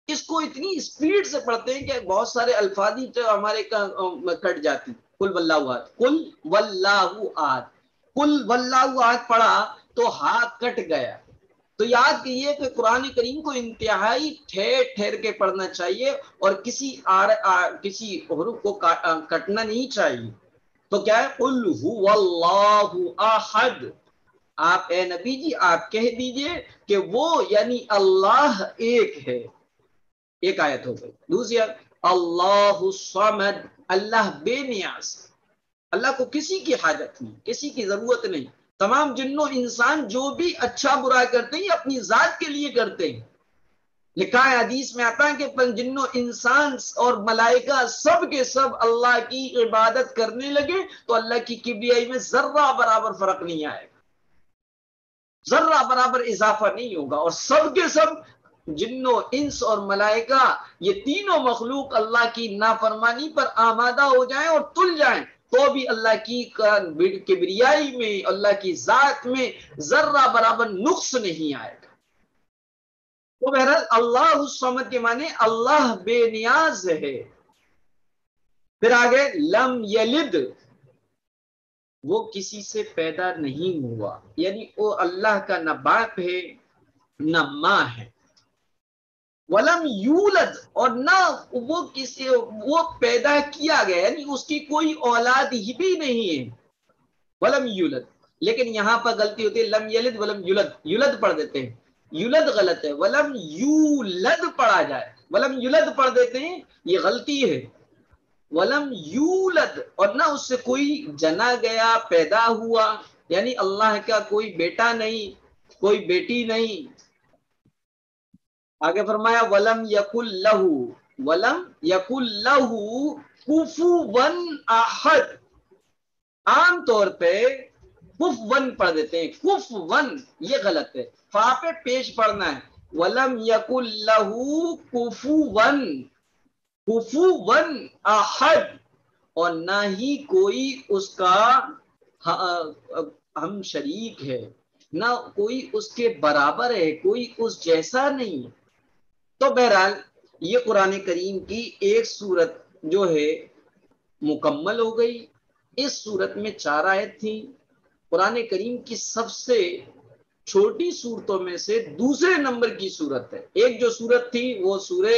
Speaker 1: اس کو اتنی سپیڈ سے پڑھتے ہیں کہ بہت سارے الفاظ تو ہمارے کٹ جاتی. کل واللہ احد، کل واللہ احد، کل واللہ احد پڑھا تو ہاتھ کٹ گیا. تو یاد کیجیے کہ قرآن کریم کو انتہائی ٹھہر ٹھہر کے پڑھنا چاہیے اور کسی حروف کو کٹنا نہیں چاہیے. تو کیا ہے؟ قل هو اللہ احد. آپ اے نبی جی آپ کہہ دیجئے کہ وہ یعنی اللہ ایک ہے. ایک آیت ہو گئی. دوسری آیت اللہ الصمد، اللہ بے نیاز، اللہ کو کسی کی حاجت نہیں، کسی کی ضرورت نہیں. تمام جن و انسان جو بھی اچھا برا کرتے ہیں اپنی ذات کے لیے کرتے ہیں. لکھا ہے حدیث میں آتا ہے کہ جن و انسان اور ملائکہ سب کے سب اللہ کی عبادت کرنے لگے تو اللہ کی کبریائی میں ذرہ برابر فرق نہیں آئے گا، ذرہ برابر اضافہ نہیں ہوگا. اور سب کے سب جن و انس اور ملائکہ یہ تینوں مخلوق اللہ کی نافرمانی پر آمادہ ہو جائیں اور تل جائیں تو بھی اللہ کی کبریائی میں، اللہ کی ذات میں ذرہ برابر نقص نہیں آئے گا. تو بہرحال اللہ الصمد کے معنی اللہ بے نیاز ہے. پھر آگے لم یلد، وہ کسی سے پیدا نہیں ہوا، یعنی وہ اللہ کا نہ باپ ہے نہ ماں ہے. ولم یولد، اور نہ وہ پیدا کیا گیا، یعنی اس کی کوئی اولاد ہی بھی نہیں ہے. ولم یولد، لیکن یہاں پر غلطی ہوتی ہے، لم یلد ولم یولد، یولد پڑھ دیتے ہیں، یولد غلط ہے، ولم یولد پڑھا جائے. ولم یولد پڑھ دیتے ہیں، یہ غلطی ہے. ولم یولد، اور نہ اس سے کوئی جنا گیا پیدا ہوا، یعنی اللہ کا کوئی بیٹا نہیں، کوئی بیٹی نہیں. آگے فرمایا ولم یکل لہو، ولم یکل لہو کفوا احد. عام طور پہ کف ون پڑھ دیتے ہیں، کف ون یہ غلط ہے، فا پہ پیش پڑھنا ہے. ولم یکل لہو کفوا، کفوا احد، اور نہ ہی کوئی اس کا ہم شریک ہے، نہ کوئی اس کے برابر ہے، کوئی اس جیسا نہیں. تو بہرحال یہ قرآن کریم کی ایک سورت جو ہے مکمل ہو گئی. اس سورت میں 4 آیت تھی. قرآن کریم کی سب سے چھوٹی صورتوں میں سے دوسرے نمبر کی صورت ہے. ایک جو صورت تھی وہ سورہ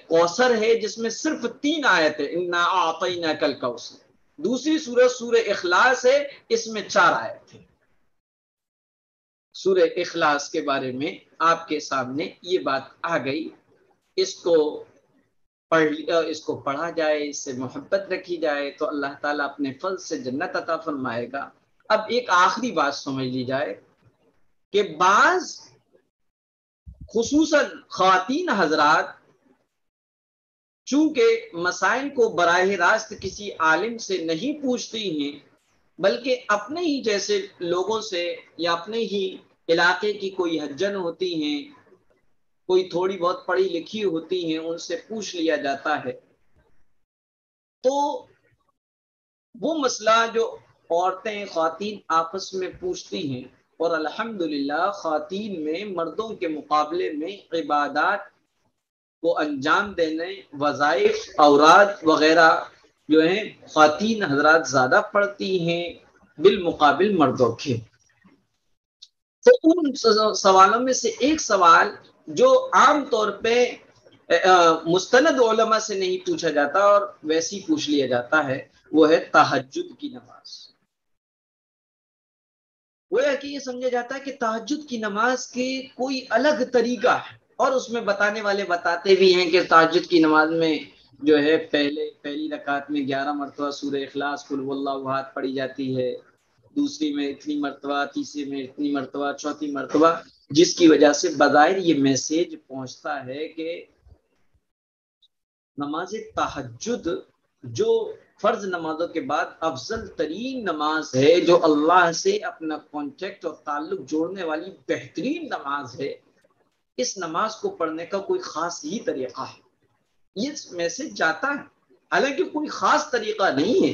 Speaker 1: کوثر ہے جس میں صرف 3 آیت ہے، انا اعطیناک الکوثر. دوسری سورت سورہ اخلاص ہے، اس میں 4 آیت ہے. سورہ اخلاص کے بارے میں آپ کے سامنے یہ بات آ گئی. اس کو پڑھا جائے، اس سے محبت رکھی جائے تو اللہ تعالیٰ اپنے فضل سے جنت عطا فرمائے گا. اب ایک آخری بات سمجھ لی جائے کہ بعض خصوصاً خواتین حضرات چونکہ مسائل کو براہ راست کسی عالم سے نہیں پوچھتی ہیں بلکہ اپنے ہی جیسے لوگوں سے یا اپنے ہی علاقے کی کوئی حجن ہوتی ہیں، کوئی تھوڑی بہت پڑھی لکھی ہوتی ہیں، ان سے پوچھ لیا جاتا ہے. تو وہ مسئلہ جو عورتیں خواتین آپس میں پوچھتی ہیں، اور الحمدللہ خواتین میں مردوں کے مقابلے میں عبادات کو انجام دینے، وظائف، اوراد وغیرہ جو ہیں خواتین حضرات زیادہ پڑھتی ہیں بالمقابل مردوں کے. تو ان سوالوں میں سے ایک سوال جو عام طور پہ مستند علماء سے نہیں پوچھا جاتا اور ویسی پوچھ لیا جاتا ہے، وہ ہے تہجد کی نماز. وہ ہے کہ یہ سمجھا جاتا ہے کہ تہجد کی نماز کے کوئی الگ طریقہ ہے، اور اس میں بتانے والے بتاتے بھی ہیں کہ تہجد کی نماز میں جو ہے پہلی رکعت میں 11 مرتبہ سورہ اخلاص قل واللہ احد پڑھی جاتی ہے، دوسری میں اتنی مرتبہ، تیسری میں اتنی مرتبہ، چوتھی مرتبہ، جس کی وجہ سے بظاہر یہ میسج پہنچتا ہے کہ نماز تہجد جو فرض نمازوں کے بعد افضل ترین نماز ہے، جو اللہ سے اپنا کانٹیکٹ اور تعلق جوڑنے والی بہترین نماز ہے، اس نماز کو پڑھنے کا کوئی خاص ہی طریقہ ہے. یہ میسج جاتا ہے، حالانکہ کوئی خاص طریقہ نہیں ہے.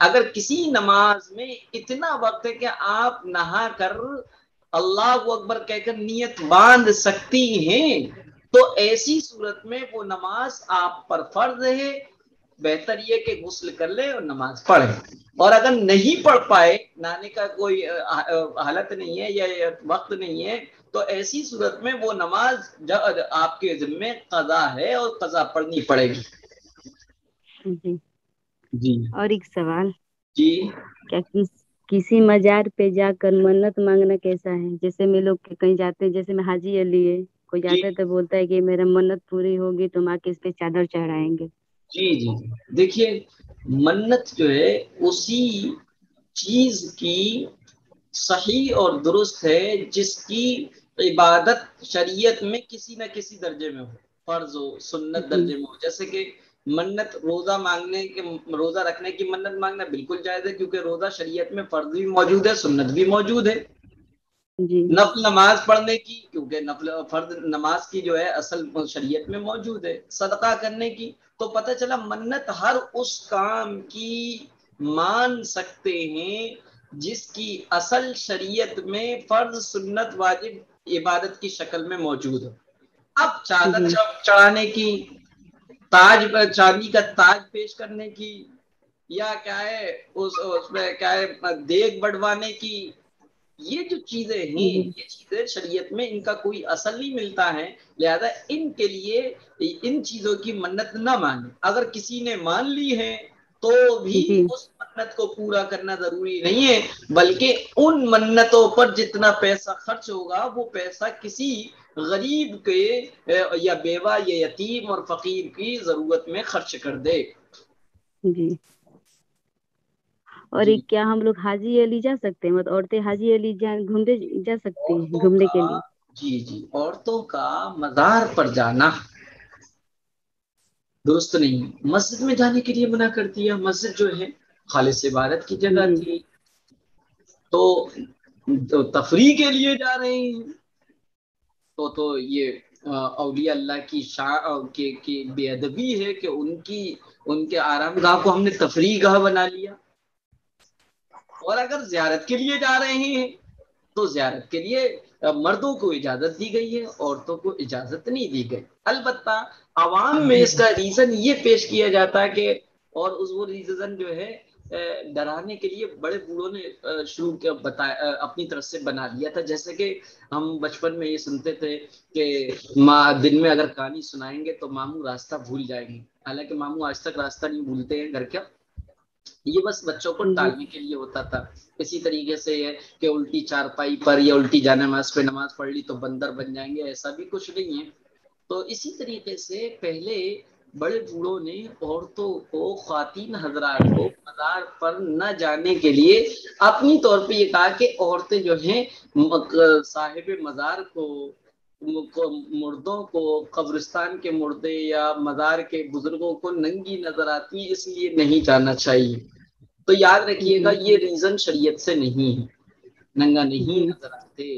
Speaker 1: اگر کسی نماز میں اتنا وقت ہے کہ آپ نہا کر اللہ اکبر کہہ کر نیت باندھ سکتی ہیں تو ایسی صورت میں وہ نماز آپ پر فرض ہے، بہتر یہ کہ غسل کر لے اور نماز پڑھے. اور اگر نہیں پڑھ پائے، نہانے کا کوئی حالت نہیں ہے یا وقت نہیں ہے، تو ایسی صورت میں وہ نماز آپ کے ذمے قضا ہے اور قضا پڑھنی پڑے گی.
Speaker 2: جی.
Speaker 1: جی
Speaker 2: اور ایک سوال،
Speaker 1: جی
Speaker 2: کیا کسی مزار پہ جا کر منت مانگنا کیسا ہے؟ جیسے میں لوگ کہیں جاتے ہیں، جیسے میں حاجی علی ہے، کوئی
Speaker 1: جی
Speaker 2: جاتا ہے تو بولتا ہے کہ میرا منت پوری ہوگی تو ماں کے اس پہ چادر چڑھائیں گے.
Speaker 1: جی جی دیکھیے، منت جو ہے اسی چیز کی صحیح اور درست ہے جس کی عبادت شریعت میں کسی نہ کسی درجے میں ہو، فرض ہو، سنت درجے میں ہو. جیسے کہ منت روزہ مانگنے کے، روزہ رکھنے کی منت مانگنا بالکل جائز ہے، کیونکہ روزہ شریعت میں فرض بھی موجود ہے، سنت بھی موجود ہے.
Speaker 2: جی.
Speaker 1: نفل نماز پڑھنے کی، کیونکہ نفل فرض نماز کی جو ہے اصل شریعت میں موجود ہے. صدقہ کرنے کی. تو پتہ چلا منت ہر اس کام کی مان سکتے ہیں جس کی اصل شریعت میں فرض، سنت، واجب عبادت کی شکل میں موجود ہے. اب چادر چڑھانے کی، تاج، چاندی کا تاج پیش کرنے کی، یا کیا ہے اس میں کیا ہے دیگ بڑھوانے کی، یہ جو چیزیں ہیں، یہ چیزیں شریعت میں ان کا کوئی اصل نہیں ملتا ہے. لہذا ان کے لیے ان چیزوں کی منت نہ مانے. اگر کسی نے مان لی ہے تو بھی اس منت کو پورا کرنا ضروری نہیں ہے، بلکہ ان منتوں پر جتنا پیسہ خرچ ہوگا وہ پیسہ کسی غریب کے یا بیوہ یا یتیم اور فقیر کی ضرورت میں خرچ کر دے.
Speaker 2: جی. اور
Speaker 1: جی
Speaker 2: ایک کیا ہم لوگ حاجی علی جا سکتے ہیں؟ مطلب عورتیں حاجی علی گھومنے جا سکتی ہیں
Speaker 1: عورتوں
Speaker 2: گھومنے کے
Speaker 1: کا،
Speaker 2: لیے؟
Speaker 1: جی جی، عورتوں کا مزار پر جانا درست نہیں. مسجد میں جانے کے لیے منع کر دیا. مسجد جو ہے خالص عبادت کی جگہ
Speaker 2: جی.
Speaker 1: تھی، تو تفریح کے لیے جا رہے ہیں، تو یہ اولیاء اللہ کی شان کی بے ادبی ہے کہ ان کے آرام گاہ کو ہم نے تفریح گاہ بنا لیا. اور اگر زیارت کے لیے جا رہے ہیں تو زیارت کے لیے مردوں کو اجازت دی گئی ہے، عورتوں کو اجازت نہیں دی گئی. البتہ عوام میں اس کا ریزن یہ پیش کیا جاتا ہے کہ، اور وہ ریزن جو ہے ڈرانے کے لیے بڑے بوڑھوں نے شروع کیا، بتایا، اپنی طرف سے بنا دیا تھا. جیسے کہ ہم بچپن میں یہ سنتے تھے کہ دن میں اگر کہانی سنائیں گے تو ماموں راستہ بھول جائیں گے. حالانکہ ماموں آج تک راستہ نہیں بھولتے ہیں گھر کا. یہ بس بچوں کو ٹالنے کے لیے ہوتا تھا. اسی طریقے سے یہ کہ الٹی چارپائی پر یا الٹی جانماز پہ نماز پڑھ لی تو بندر بن جائیں گے، ایسا بھی کچھ نہیں ہے. تو اسی طریقے سے پہلے بڑے بوڑھوں نے عورتوں کو، خواتین حضرات کو مزار پر نہ جانے کے لیے اپنی طور پہ یہ کہا کہ عورتیں جو ہیں صاحب مزار کو، مردوں کو، قبرستان کے مردے یا مزار کے بزرگوں کو ننگی نظر آتی، اس لیے نہیں جانا چاہیے. تو یاد رکھیے گا یہ ریزن شریعت سے نہیں ہے، ننگا نہیں نظر آتے.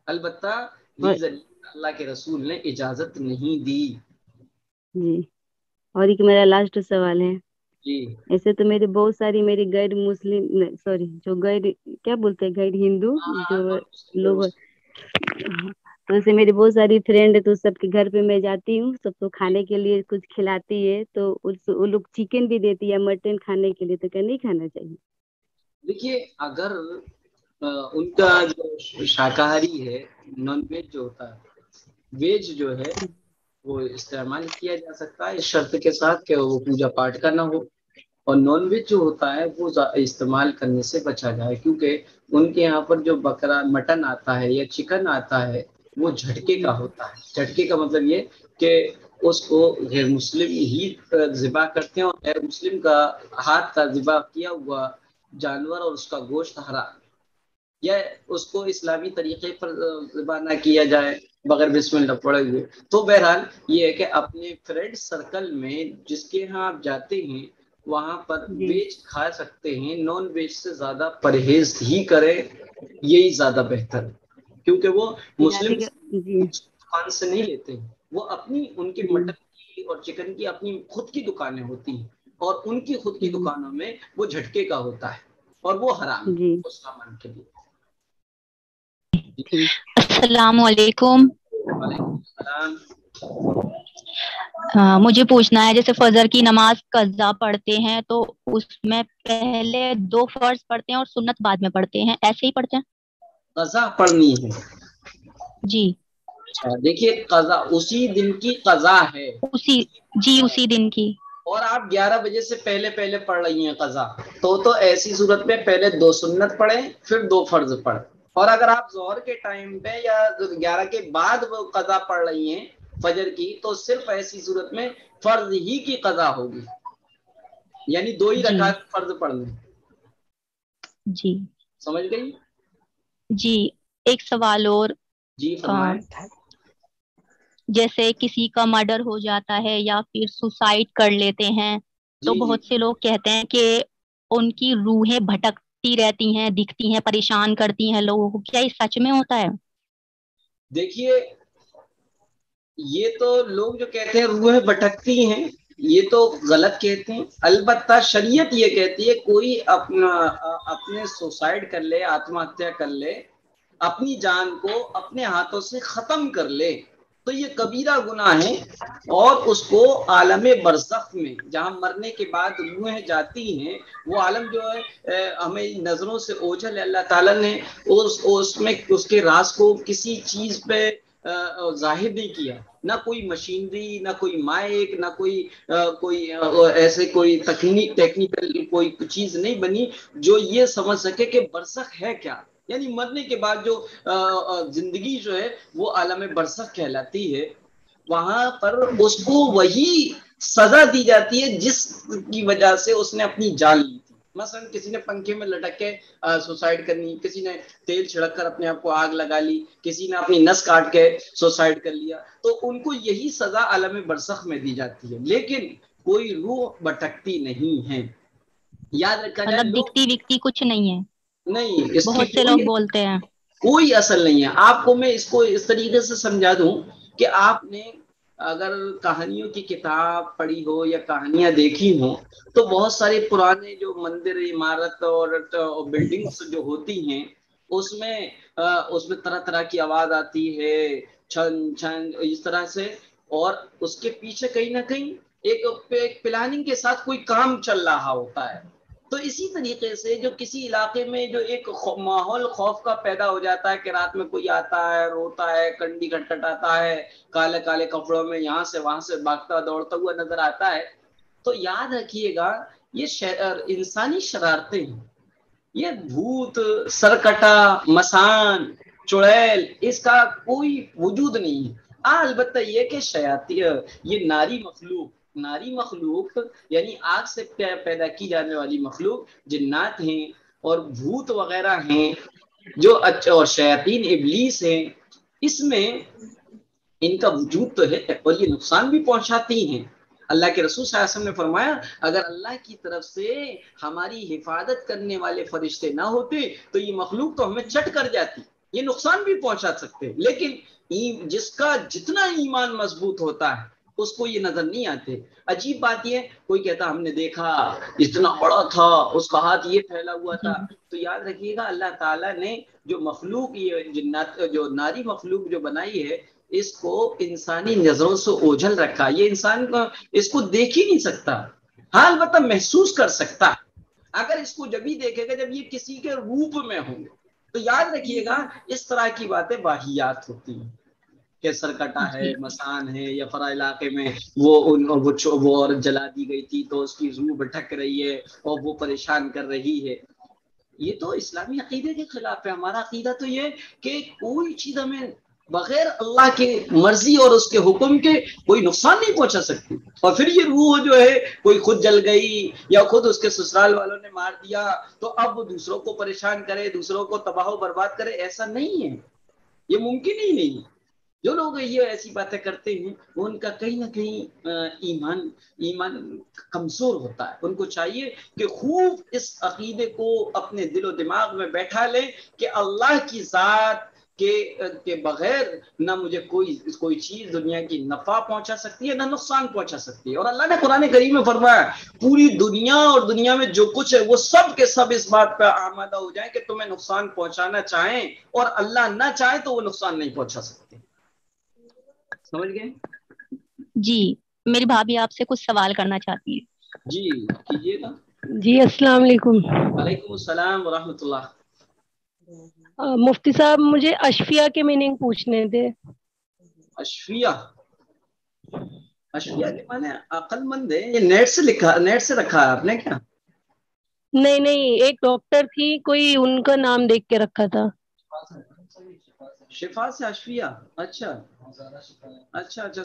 Speaker 1: البتہ ریزن اللہ کے رسول نے اجازت نہیں دی.
Speaker 2: جی. اور ایک میرا لاسٹ سوال ہے.
Speaker 1: جی
Speaker 2: ایسے تو میری بہت ساری میری غیر مسلم، سوری، جو غیر، کیا بولتے ہیں، غیر ہندو جو لوگ، تو اسے میری بہت ساری فرینڈ ہے، تو سب کے گھر پہ میں جاتی ہوں، سب کو کھانے کے لیے کچھ کھلاتی ہے، تو وہ لوگ چکن بھی دیتی ہے، مٹن کھانے کے لیے، تو کیا نہیں کھانا چاہیے؟
Speaker 1: دیکھیے، اگر ان کا جو شاکاہاری ہے، نان ویج جو ہوتا ہے، ویج جو ہے وہ استعمال کیا جا سکتا ہے، اس شرط کے ساتھ کہ وہ پوجا پاٹ کا نہ ہو. اور نان ویج جو ہوتا ہے وہ استعمال کرنے سے بچا جائے، کیونکہ ان کے یہاں پر جو بکرا مٹن آتا ہے یا چکن آتا ہے وہ جھٹکے کا ہوتا ہے. جھٹکے کا مطلب یہ کہ اس کو غیر مسلم ہی ذبح کرتے ہیں، اور غیر مسلم کا ہاتھ کا ذبح کیا ہوا جانور اور اس کا گوشت حرام، یا اس کو اسلامی طریقے پر ذبح نہ کیا جائے بغیر بسم اللہ پڑھے ہوئے. تو بہرحال یہ ہے کہ اپنے فرینڈ سرکل میں جس کے یہاں آپ جاتے ہیں وہاں پر ویج کھا سکتے ہیں، نان ویج سے زیادہ پرہیز ہی کریں، یہی زیادہ بہتر ہے. کیونکہ وہ مسلم دکان سے نہیں لیتے، وہ اپنی، ان کی مٹن کی اور چکن کی اپنی خود کی دکانیں ہوتی ہیں، اور ان کی خود کی دکانوں میں وہ جھٹکے کا ہوتا ہے اور وہ حرام ہے
Speaker 2: جی
Speaker 1: اس سامان کے لیے.
Speaker 2: ٹھیک.
Speaker 3: السلام علیکم.
Speaker 1: وعلیکم السلام.
Speaker 3: مجھے پوچھنا ہے جیسے فجر کی نماز قضا پڑھتے ہیں تو اس میں پہلے 2 فرض پڑھتے ہیں اور سنت بعد میں پڑھتے ہیں، ایسے ہی پڑھتے ہیں؟
Speaker 1: قضا پڑھنی ہے.
Speaker 3: جی
Speaker 1: دیکھیے قضا اسی دن کی قضا ہے
Speaker 3: اسی دن کی.
Speaker 1: اور آپ 11 بجے سے پہلے پہلے پڑھ رہی ہیں قضا، تو ایسی صورت میں پہلے 2 سنت پڑھیں پھر 2 فرض پڑھیں. اور اگر آپ ظہر کے ٹائم پہ یا 11 کے بعد وہ قضا پڑھ رہی ہیں فجر کی، تو صرف ایسی صورت میں فرض ہی کی قضا ہوگی، یعنی 2 ہی
Speaker 3: جی
Speaker 1: رکعت فرض پڑھنے.
Speaker 3: جی
Speaker 1: سمجھ گئی؟
Speaker 3: جی. ایک سوال اور،
Speaker 1: جی فرمائیں.
Speaker 3: جیسے کسی کا مرڈر ہو جاتا ہے یا پھر سوسائڈ کر لیتے ہیں تو
Speaker 1: جی جی
Speaker 3: بہت سے لوگ کہتے ہیں کہ ان کی روحیں بھٹکتی رہتی ہیں، دکھتی ہیں، پریشان کرتی ہیں لوگوں کو، کیا یہ سچ میں ہوتا ہے؟
Speaker 1: دیکھیے یہ تو لوگ جو کہتے ہیں روحیں بھٹکتی ہیں یہ تو غلط کہتے ہیں. البتہ شریعت یہ کہتی ہے کوئی اپنے سوسائڈ کر لے، آتم ہتیا کر لے، اپنی جان کو اپنے ہاتھوں سے ختم کر لے تو یہ کبیرہ گناہ ہے، اور اس کو عالم برزخ میں جہاں مرنے کے بعد روحیں جاتی ہیں وہ عالم جو ہے ہمیں نظروں سے اوجھل ہے. اللہ تعالیٰ نے اس میں اس کے راز کو کسی چیز پہ ظاہر نہیں کیا، نہ کوئی مشینری، نہ کوئی مائک، نہ کوئی ایسے کوئی ٹیکنیکل کوئی چیز نہیں بنی جو یہ سمجھ سکے کہ برزخ ہے کیا. یعنی مرنے کے بعد جو زندگی جو ہے وہ عالم برزخ کہلاتی ہے. وہاں پر اس کو وہی سزا دی جاتی ہے جس کی وجہ سے اس نے اپنی جان لی تھی. مثلا کسی نے پنکھے میں لٹک کے سوسائڈ کرنی، کسی نے تیل چھڑک کر اپنے آپ کو آگ لگا لی، کسی نے اپنی نس کاٹ کے سوسائڈ کر لیا، تو ان کو یہی سزا عالم برزخ میں دی جاتی ہے. لیکن کوئی روح بھٹکتی نہیں ہے، یاد رکھا جائے.
Speaker 3: مطلب
Speaker 1: لوگ
Speaker 3: دکھتی وکتی کچھ نہیں ہے،
Speaker 1: نہیں، اس کی
Speaker 3: بہت سے لوگ بولتے ہیں.
Speaker 1: کوئی اصل نہیں ہے. آپ کو میں اس کو اس طریقے سے سمجھا دوں کہ آپ نے اگر کہانیوں کی کتاب پڑھی ہو یا کہانیاں دیکھی ہوں تو بہت سارے پرانے جو مندر، عمارت اور بلڈنگز جو ہوتی ہیں اس میں طرح طرح کی آواز آتی ہے، چھن چھن اس طرح سے، اور اس کے پیچھے کہیں نہ کہیں ایک پلاننگ کے ساتھ کوئی کام چل رہا ہوتا ہے. تو اسی طریقے سے جو کسی علاقے میں جو ایک ماحول خوف کا پیدا ہو جاتا ہے کہ رات میں کوئی آتا ہے، روتا ہے، کنڈی کھٹکھٹاتا ہے، کالے کالے کپڑوں میں یہاں سے وہاں سے بھاگتا دوڑتا ہوا نظر آتا ہے، تو یاد رکھیے گا یہ انسانی شرارتیں ہیں. یہ بھوت، سرکٹا، مسان، چڑیل اس کا کوئی وجود نہیں ہے. البتہ یہ کہ یہ ناری مخلوق یعنی آگ سے پیدا کی جانے والی مخلوق جنات ہیں اور بھوت وغیرہ ہیں جو اور شیاطین ابلیس ہیں، اس میں ان کا وجود تو ہے اور یہ نقصان بھی پہنچاتی ہیں. اللہ کے رسول صلی اللہ علیہ وسلم نے فرمایا اگر اللہ کی طرف سے ہماری حفاظت کرنے والے فرشتے نہ ہوتے تو یہ مخلوق تو ہمیں چٹ کر جاتی، یہ نقصان بھی پہنچا سکتے. لیکن جس کا جتنا ایمان مضبوط ہوتا ہے اس کو یہ نظر نہیں آتے. عجیب بات یہ، کوئی کہتا ہم نے دیکھا اتنا بڑا تھا، اس کا ہاتھ یہ پھیلا ہوا تھا. تو یاد رکھیے گا اللہ تعالیٰ نے جو مخلوق یہ جنات جو ناری مخلوق جو بنائی ہے اس کو انسانی نظروں سے اوجھل رکھا. یہ انسان کو اس کو دیکھ ہی نہیں سکتا، ہاں البتہ محسوس کر سکتا. اگر اس کو جبھی دیکھے گا جب یہ کسی کے روپ میں ہوں گے. تو یاد رکھیے گا اس طرح کی باتیں واہیات ہوتی ہیں کہ سرکٹا ہے،
Speaker 3: جی
Speaker 1: مسان ہے، یا فرا علاقے میں وہ عورت جلا دی گئی تھی تو اس کی روح بھٹک رہی ہے اور وہ پریشان کر رہی ہے. یہ تو اسلامی عقیدے کے خلاف ہے. ہمارا عقیدہ تو یہ کہ کوئی چیز ہمیں بغیر اللہ کی مرضی اور اس کے حکم کے کوئی نقصان نہیں پہنچا سکتی. اور پھر یہ روح جو ہے کوئی خود جل گئی یا خود اس کے سسرال والوں نے مار دیا تو اب وہ دوسروں کو پریشان کرے، دوسروں کو تباہ و برباد کرے، ایسا نہیں ہے، یہ ممکن ہی نہیں. جو لوگ یہ ایسی باتیں کرتے ہیں وہ ان کا کہیں نہ کہیں ایمان کمزور ہوتا ہے. ان کو چاہیے کہ خوب اس عقیدے کو اپنے دل و دماغ میں بیٹھا لیں کہ اللہ کی ذات کے بغیر نہ مجھے کوئی چیز دنیا کی نفع پہنچا سکتی ہے نہ نقصان پہنچا سکتی ہے. اور اللہ نے قرآن کریم میں فرمایا پوری دنیا اور دنیا میں جو کچھ ہے وہ سب کے سب اس بات پہ آمادہ ہو جائیں کہ تمہیں نقصان پہنچانا چاہیں اور اللہ نہ چاہے تو وہ نقصان نہیں پہنچا سکتے. سمجھ گئے؟
Speaker 3: جی میری بھابھی آپ سے کچھ سوال کرنا چاہتی ہے.
Speaker 1: جی کیجیے گا.
Speaker 4: جی السلام علیکم.
Speaker 1: وعلیکم السلام ورحمۃ اللہ.
Speaker 4: مفتی صاحب مجھے اشفیہ کے میننگ پوچھنے تھے.
Speaker 1: اشفیہ کے معنی عقل مند ہے. یہ نیٹ سے رکھا ہے آپ نے کیا؟
Speaker 4: نہیں ایک ڈاکٹر تھی کوئی ان کا نام دیکھ کے رکھا تھا.
Speaker 1: شفا سے اشفیہ. اچھا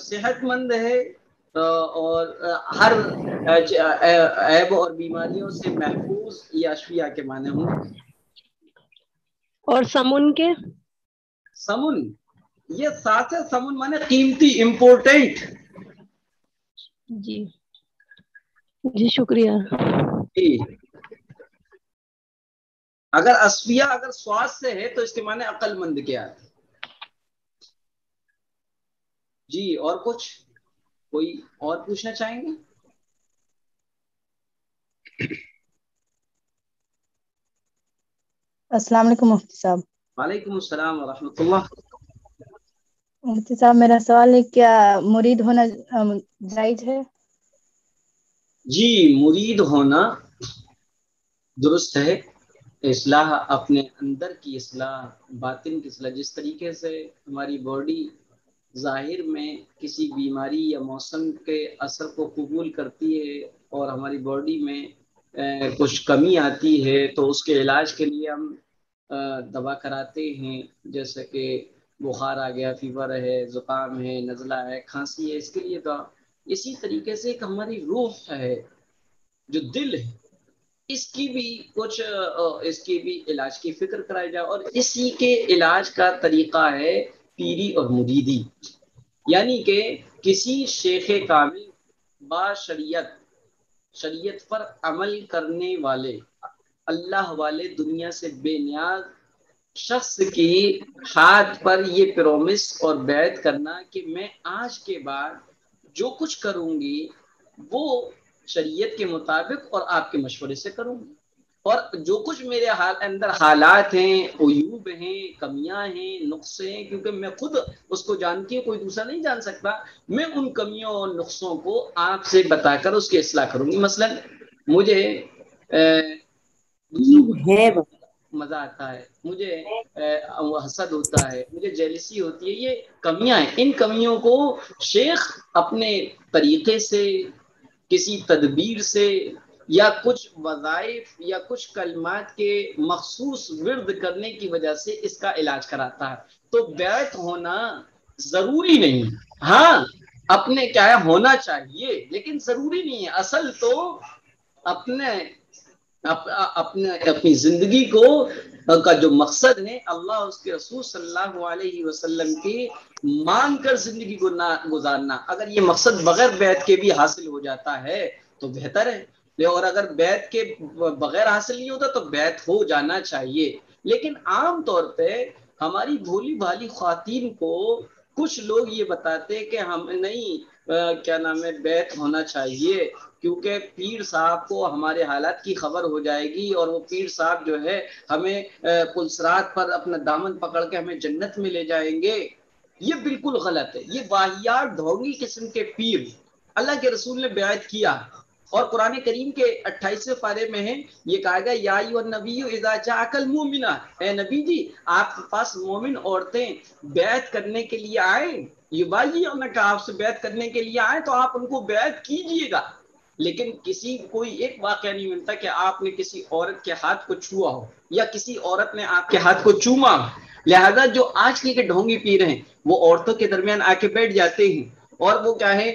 Speaker 1: صحت مند ہے اور ہر عیب اور بیماریوں سے محفوظ یہ اشفیہ کے معنی ہوں.
Speaker 4: اور سمن کے؟
Speaker 1: سمن یہ ساتھ ہے. سمن مانے قیمتی امپورٹنٹ.
Speaker 4: جی شکریہ.
Speaker 1: اگر اسفیہ اگر سواس سے ہے تو اس کے معنی عقل مند کیا ہے. جی اور کچھ کوئی اور پوچھنا چاہیں گے؟
Speaker 5: السلام علیکم مفتی صاحب.
Speaker 1: وعلیکم السلام ورحمۃ اللہ.
Speaker 5: مفتی صاحب میرا سوال ہے کیا مرید ہونا جائز ہے؟
Speaker 1: جی مرید ہونا درست ہے. اصلاح اپنے اندر کی اصلاح باطن کی اصلاح. جس طریقے سے ہماری باڈی ظاہر میں کسی بیماری یا موسم کے اثر کو قبول کرتی ہے اور ہماری باڈی میں کچھ کمی آتی ہے تو اس کے علاج کے لیے ہم دوا کراتے ہیں. جیسے کہ بخار آ گیا، فیور ہے، زکام ہے، نزلہ ہے، کھانسی ہے، اس کے لیے دوا. اسی طریقے سے ایک ہماری روح ہے جو دل ہے اس کی بھی علاج کی فکر کرائی جائے. اور اسی کے علاج کا طریقہ ہے پیری اور مریدی. یعنی کہ کسی شیخ کامل با شریعت پر عمل کرنے والے اللہ والے دنیا سے بے نیاز شخص کی ہاتھ پر یہ پرومس اور بیعت کرنا کہ میں آج کے بعد جو کچھ کروں گی وہ شریعت کے مطابق اور آپ کے مشورے سے کروں گی. اور جو کچھ میرے اندر حالات ہیں، عیوب ہیں، کمیاں ہیں، نقصے ہیں، کیونکہ میں خود اس کو جانتی ہوں، کوئی دوسرا نہیں جان سکتا. میں ان کمیوں اور نقصوں کو آپ سے بتا کر اس کی اصلاح کروں گی. مثلا مجھے مزہ آتا ہے، مجھے حسد ہوتا ہے، مجھے جیلسی ہوتی ہے، یہ کمیاں ہیں. ان کمیوں کو شیخ اپنے طریقے سے کسی تدبیر سے یا کچھ وظائف یا کچھ کلمات کے مخصوص ورد کرنے کی وجہ سے اس کا علاج کراتا ہے. تو بیعت ہونا ضروری نہیں. ہاں اپنے کیا ہے ہونا چاہیے لیکن ضروری نہیں ہے. اصل تو اپنی زندگی کا جو مقصد ہے اللہ اس کے رسول صلی اللہ علیہ وسلم کی مان کر زندگی کو نہ گزارنا. اگر یہ مقصد بغیر بیعت کے بھی حاصل ہو جاتا ہے تو بہتر ہے. اور اگر بیعت کے بغیر حاصل نہیں ہوتا تو بیعت ہو جانا چاہیے. لیکن عام طور پہ ہماری بھولی بھالی خواتین کو کچھ لوگ یہ بتاتے کہ ہم نہیں کیا نام ہے بیعت ہونا چاہیے کیونکہ پیر صاحب کو ہمارے حالات کی خبر ہو جائے گی اور وہ پیر صاحب جو ہے ہمیں پلسرات پر اپنا دامن پکڑ کے ہمیں جنت میں لے جائیں گے. یہ بالکل غلط ہے. یہ واہیات ڈھونگی قسم کے پیر اللہ کے رسول نے بیعت کیا اور قرآن کریم کے 28ویں پارے میں ہے یہ کہا گیا یا ایھا النبی اذا جاءک المؤمنات، اے نبی جی آپ کے پاس مومن عورتیں بیعت کرنے کے لیے آئیں، یبایعنک آپ سے بیعت کرنے کے لیے آئیں تو آپ ان کو بیعت کیجئے گا. لیکن کوئی ایک واقعہ نہیں ملتا کہ آپ نے کسی عورت کے ہاتھ کو چھوا ہو یا کسی عورت نے آپ کے ہاتھ کو چوما. لہذا جو آج کے ڈھونگی پیر ہیں وہ عورتوں کے درمیان آ کے بیٹھ جاتے ہیں اور وہ کیا ہے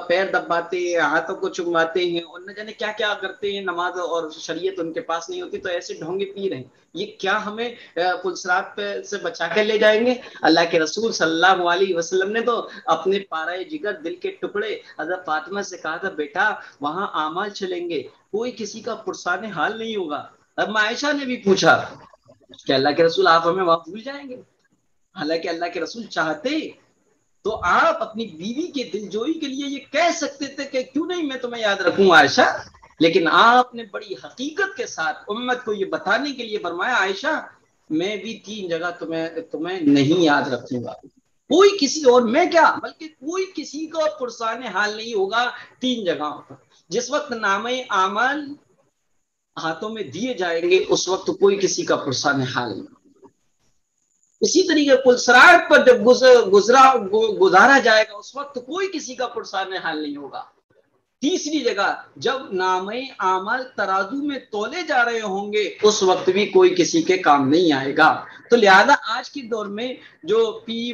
Speaker 1: پیر دباتے ہیں، ہاتھوں کو چماتے ہیں اور نہ جانے کیا کیا کرتے ہیں. نماز اور شریعت ان کے پاس نہیں ہوتی. تو ایسے ڈھونگے پیر ہیں یہ کیا ہمیں پلسرات سے بچا کر لے جائیں گے؟ اللہ کے رسول صلی اللہ علیہ وسلم نے تو اپنے پارائے جگر دل کے ٹکڑے حضرت فاطمہ سے کہا تھا بیٹا وہاں اعمال چلیں گے، کوئی کسی کا پرسان حال نہیں ہوگا. اب عائشہ نے بھی پوچھا کہ اللہ کے رسول آپ ہمیں وہاں بھول جائیں گے؟ حالانکہ اللہ کے رسول چاہتے تو آپ اپنی بیوی کے دلجوئی کے لیے یہ کہہ سکتے تھے کہ کیوں نہیں میں تمہیں یاد رکھوں عائشہ، لیکن آپ نے بڑی حقیقت کے ساتھ امت کو یہ بتانے کے لیے فرمایا عائشہ میں بھی 3 جگہ تمہیں نہیں یاد رکھوں گا، کوئی کسی اور میں کیا بلکہ کوئی کسی کو پرسان حال نہیں ہوگا 3 جگہوں پر۔ جس وقت نامہ اعمال ہاتھوں میں دیے جائیں گے اس وقت کوئی کسی کا پرسان حال نہیں۔ اسی طریقے پلسراٹ پر جب گزارا جائے گا اس وقت کوئی کسی کا پرسان حال نہیں ہوگا۔ تیسری جگہ جب نامہ اعمال ترازو میں تولے جا رہے ہوں گے اس وقت بھی کوئی کسی کے کام نہیں آئے گا۔ تو لہذا آج کے دور میں جو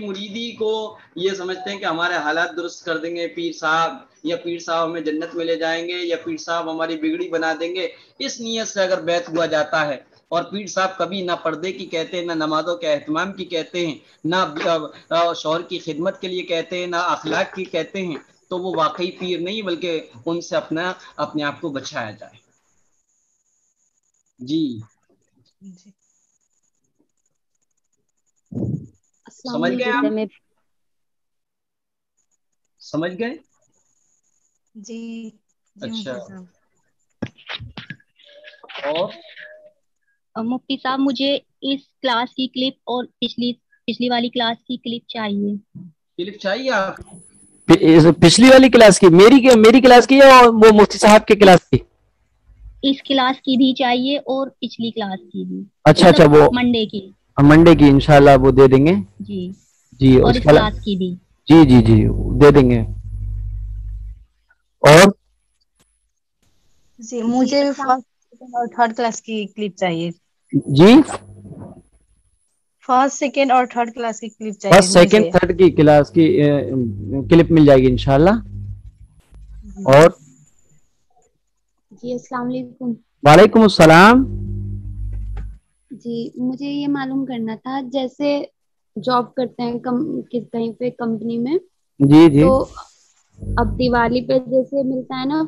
Speaker 1: مریدی کو یہ سمجھتے ہیں کہ ہمارے حالات درست کر دیں گے پیر صاحب، یا پیر صاحب ہمیں جنت میں لے جائیں گے، یا پیر صاحب ہماری بگڑی بنا دیں گے، اس نیت سے اگر بیعت ہوا جاتا ہے اور پیر صاحب کبھی نہ پردے کی کہتے ہیں، نہ نمازوں کے اہتمام کی کہتے ہیں، نہ شوہر کی خدمت کے لیے کہتے ہیں، نہ اخلاق کی کہتے ہیں، تو وہ واقعی پیر نہیں بلکہ ان سے اپنے آپ کو بچایا جائے۔ جی سمجھ گئے آپ؟ سمجھ گئے؟
Speaker 5: جی
Speaker 1: اچھا
Speaker 5: مفتی صاحب۔
Speaker 1: اور
Speaker 3: مفتی صاحب مجھے اس کلاس کی کلپ اور پچھلی والی کلاس کی کلپ چاہیے۔
Speaker 1: کلپ چاہیے آپ؟
Speaker 6: پچھلی والی کلاس کی؟ میری کلاس کی یا وہ مفتی صاحب کی کلاس کی؟
Speaker 3: اس کلاس کی بھی چاہیے اور پچھلی کلاس کی بھی۔
Speaker 6: اچھا وہ منڈے کی انشاءاللہ وہ دے دیں گے۔ جی
Speaker 3: اور اس کلاس کی بھی
Speaker 6: جی دے دیں گے۔ اور
Speaker 5: جی مجھے فرسٹ اور تھرڈ کلاس کی کلپ چاہیے۔
Speaker 6: جی
Speaker 5: فرسٹ سیکنڈ اور تھرڈ کلاس کی کلپ چاہیے۔
Speaker 6: فرسٹ سیکنڈ تھرڈ کی کلاس کی کلپ مل جائے گی انشاءاللہ۔ اور
Speaker 7: جی السلام علیکم۔
Speaker 6: وعلیکم السلام۔
Speaker 7: جی مجھے یہ معلوم کرنا تھا، جیسے جاب کرتے ہیں کہیں پہ کمپنی میں،
Speaker 6: جی
Speaker 7: تو اب دیوالی پہ جیسے ملتا ہے نا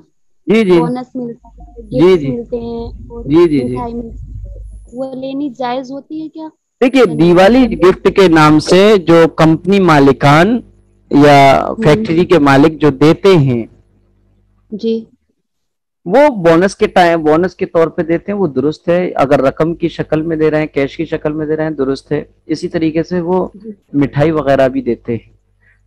Speaker 6: جی
Speaker 7: بونس ملتا ہے، گفٹ ملتے ہیں اور مٹھائی ملتی ہے، وہ لینی جائز ہوتی ہے کیا؟
Speaker 6: دیکھیے دیوالی گفٹ کے نام سے جو کمپنی مالکان یا فیکٹری کے مالک جو دیتے ہیں
Speaker 7: جی
Speaker 6: وہ بونس کے طور پہ دیتے ہیں، وہ درست ہے۔ اگر رقم کی شکل میں دے رہے ہیں، کیش کی شکل میں دے رہے ہیں، درست ہے۔ اسی طریقے سے وہ مٹھائی وغیرہ بھی دیتے ہیں۔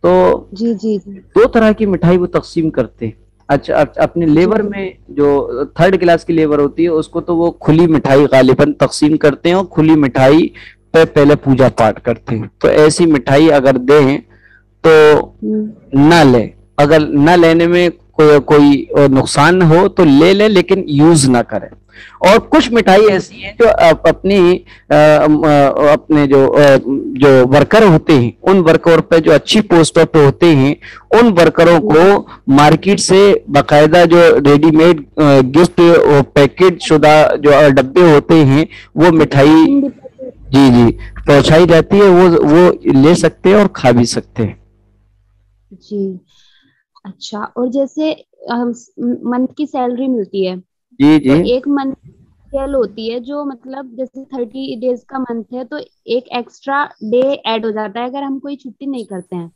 Speaker 6: تو
Speaker 7: جی
Speaker 6: 2 طرح کی مٹھائی وہ تقسیم کرتے ہیں۔ اچھا اپنے لیبر میں جو تھرڈ کلاس کی لیبر ہوتی ہے اس کو تو وہ کھلی مٹھائی غالباً تقسیم کرتے ہیں اور کھلی مٹھائی پہ پہلے پوجا پاٹ کرتے ہیں۔ تو ایسی مٹھائی اگر دیں تو نہ لیں، اگر نہ لینے میں کوئی نقصان ہو تو لے لیں لیکن یوز نہ کریں۔ اور کچھ مٹھائی ایسی ہیں جو اپنے جو ورکر ہوتے ہیں ان ورکر پہ جو اچھی پوسٹوں پہ ہوتے ہیں ان ورکروں کو مارکیٹ سے باقاعدہ جو ریڈی میڈ گفٹ پیکٹ شدہ جو ڈبے ہوتے ہیں وہ مٹھائی جی پہنچائی جاتی ہے، وہ لے سکتے ہیں اور کھا بھی سکتے ہیں۔
Speaker 7: جی اچھا، اور جیسے منتھ کی سیلری ملتی ہے
Speaker 6: جی
Speaker 7: تو ایک منتھ سیل ہوتی ہے جو مطلب جیسے 30 ڈیز کا منتھ ہے تو ایک ایکسٹرا ڈے ایڈ ہو جاتا ہے اگر ہم کوئی چھٹی نہیں کرتے ہیں۔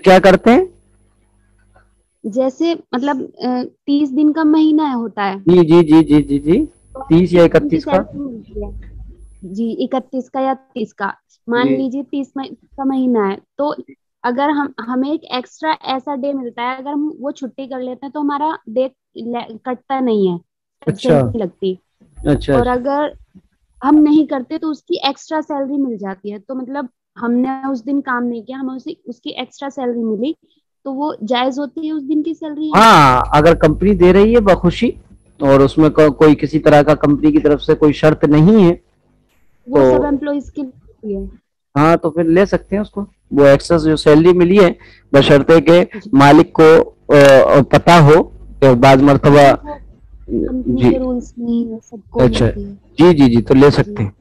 Speaker 6: کیا کرتے ہیں؟
Speaker 7: جیسے مطلب 30 دن کا مہینہ ہوتا ہے۔
Speaker 6: جی 30 یا 31 کا
Speaker 7: جی 31 کا یا 30 کا، مان لیجیے 30 کا مہینہ ہے تو اگر ہمیں ایک ایکسٹرا ایسا ڈے ملتا ہے، اگر ہم وہ چھٹی کر لیتے ہیں تو ہمارا ڈے کٹتا نہیں ہے، لگتی۔ اور اگر ہم نہیں کرتے تو اس کی ایکسٹرا سیلری مل جاتی ہے۔ تو مطلب ہم نے اس دن کام نہیں کیا، ہمیں اس کی ایکسٹرا سیلری ملی تو وہ جائز ہوتی ہے اس دن کی سیلری؟
Speaker 6: ہاں اگر کمپنی دے رہی ہے بخوشی اور اس میں کوئی کسی طرح کا کمپنی کی طرف سے کوئی شرط نہیں ہے
Speaker 7: وہ سب امپلائیز کے لیے ہے۔
Speaker 6: ہاں تو پھر لے سکتے ہیں اس کو، وہ ایکسس جو سیلری ملی ہے بشرطے کہ مالک کو پتا ہو کہ بعض مرتبہ اچھا جی تو لے سکتے ہیں۔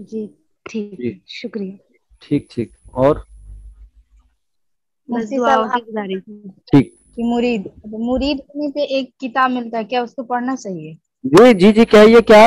Speaker 7: جی ٹھیک، شکریہ۔
Speaker 6: ٹھیک اور
Speaker 5: ٹھیک مرید ہونے پہ ایک کتاب ملتا ہے، کیا اس کو پڑھنا چاہیے؟
Speaker 6: جی کیا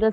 Speaker 2: 10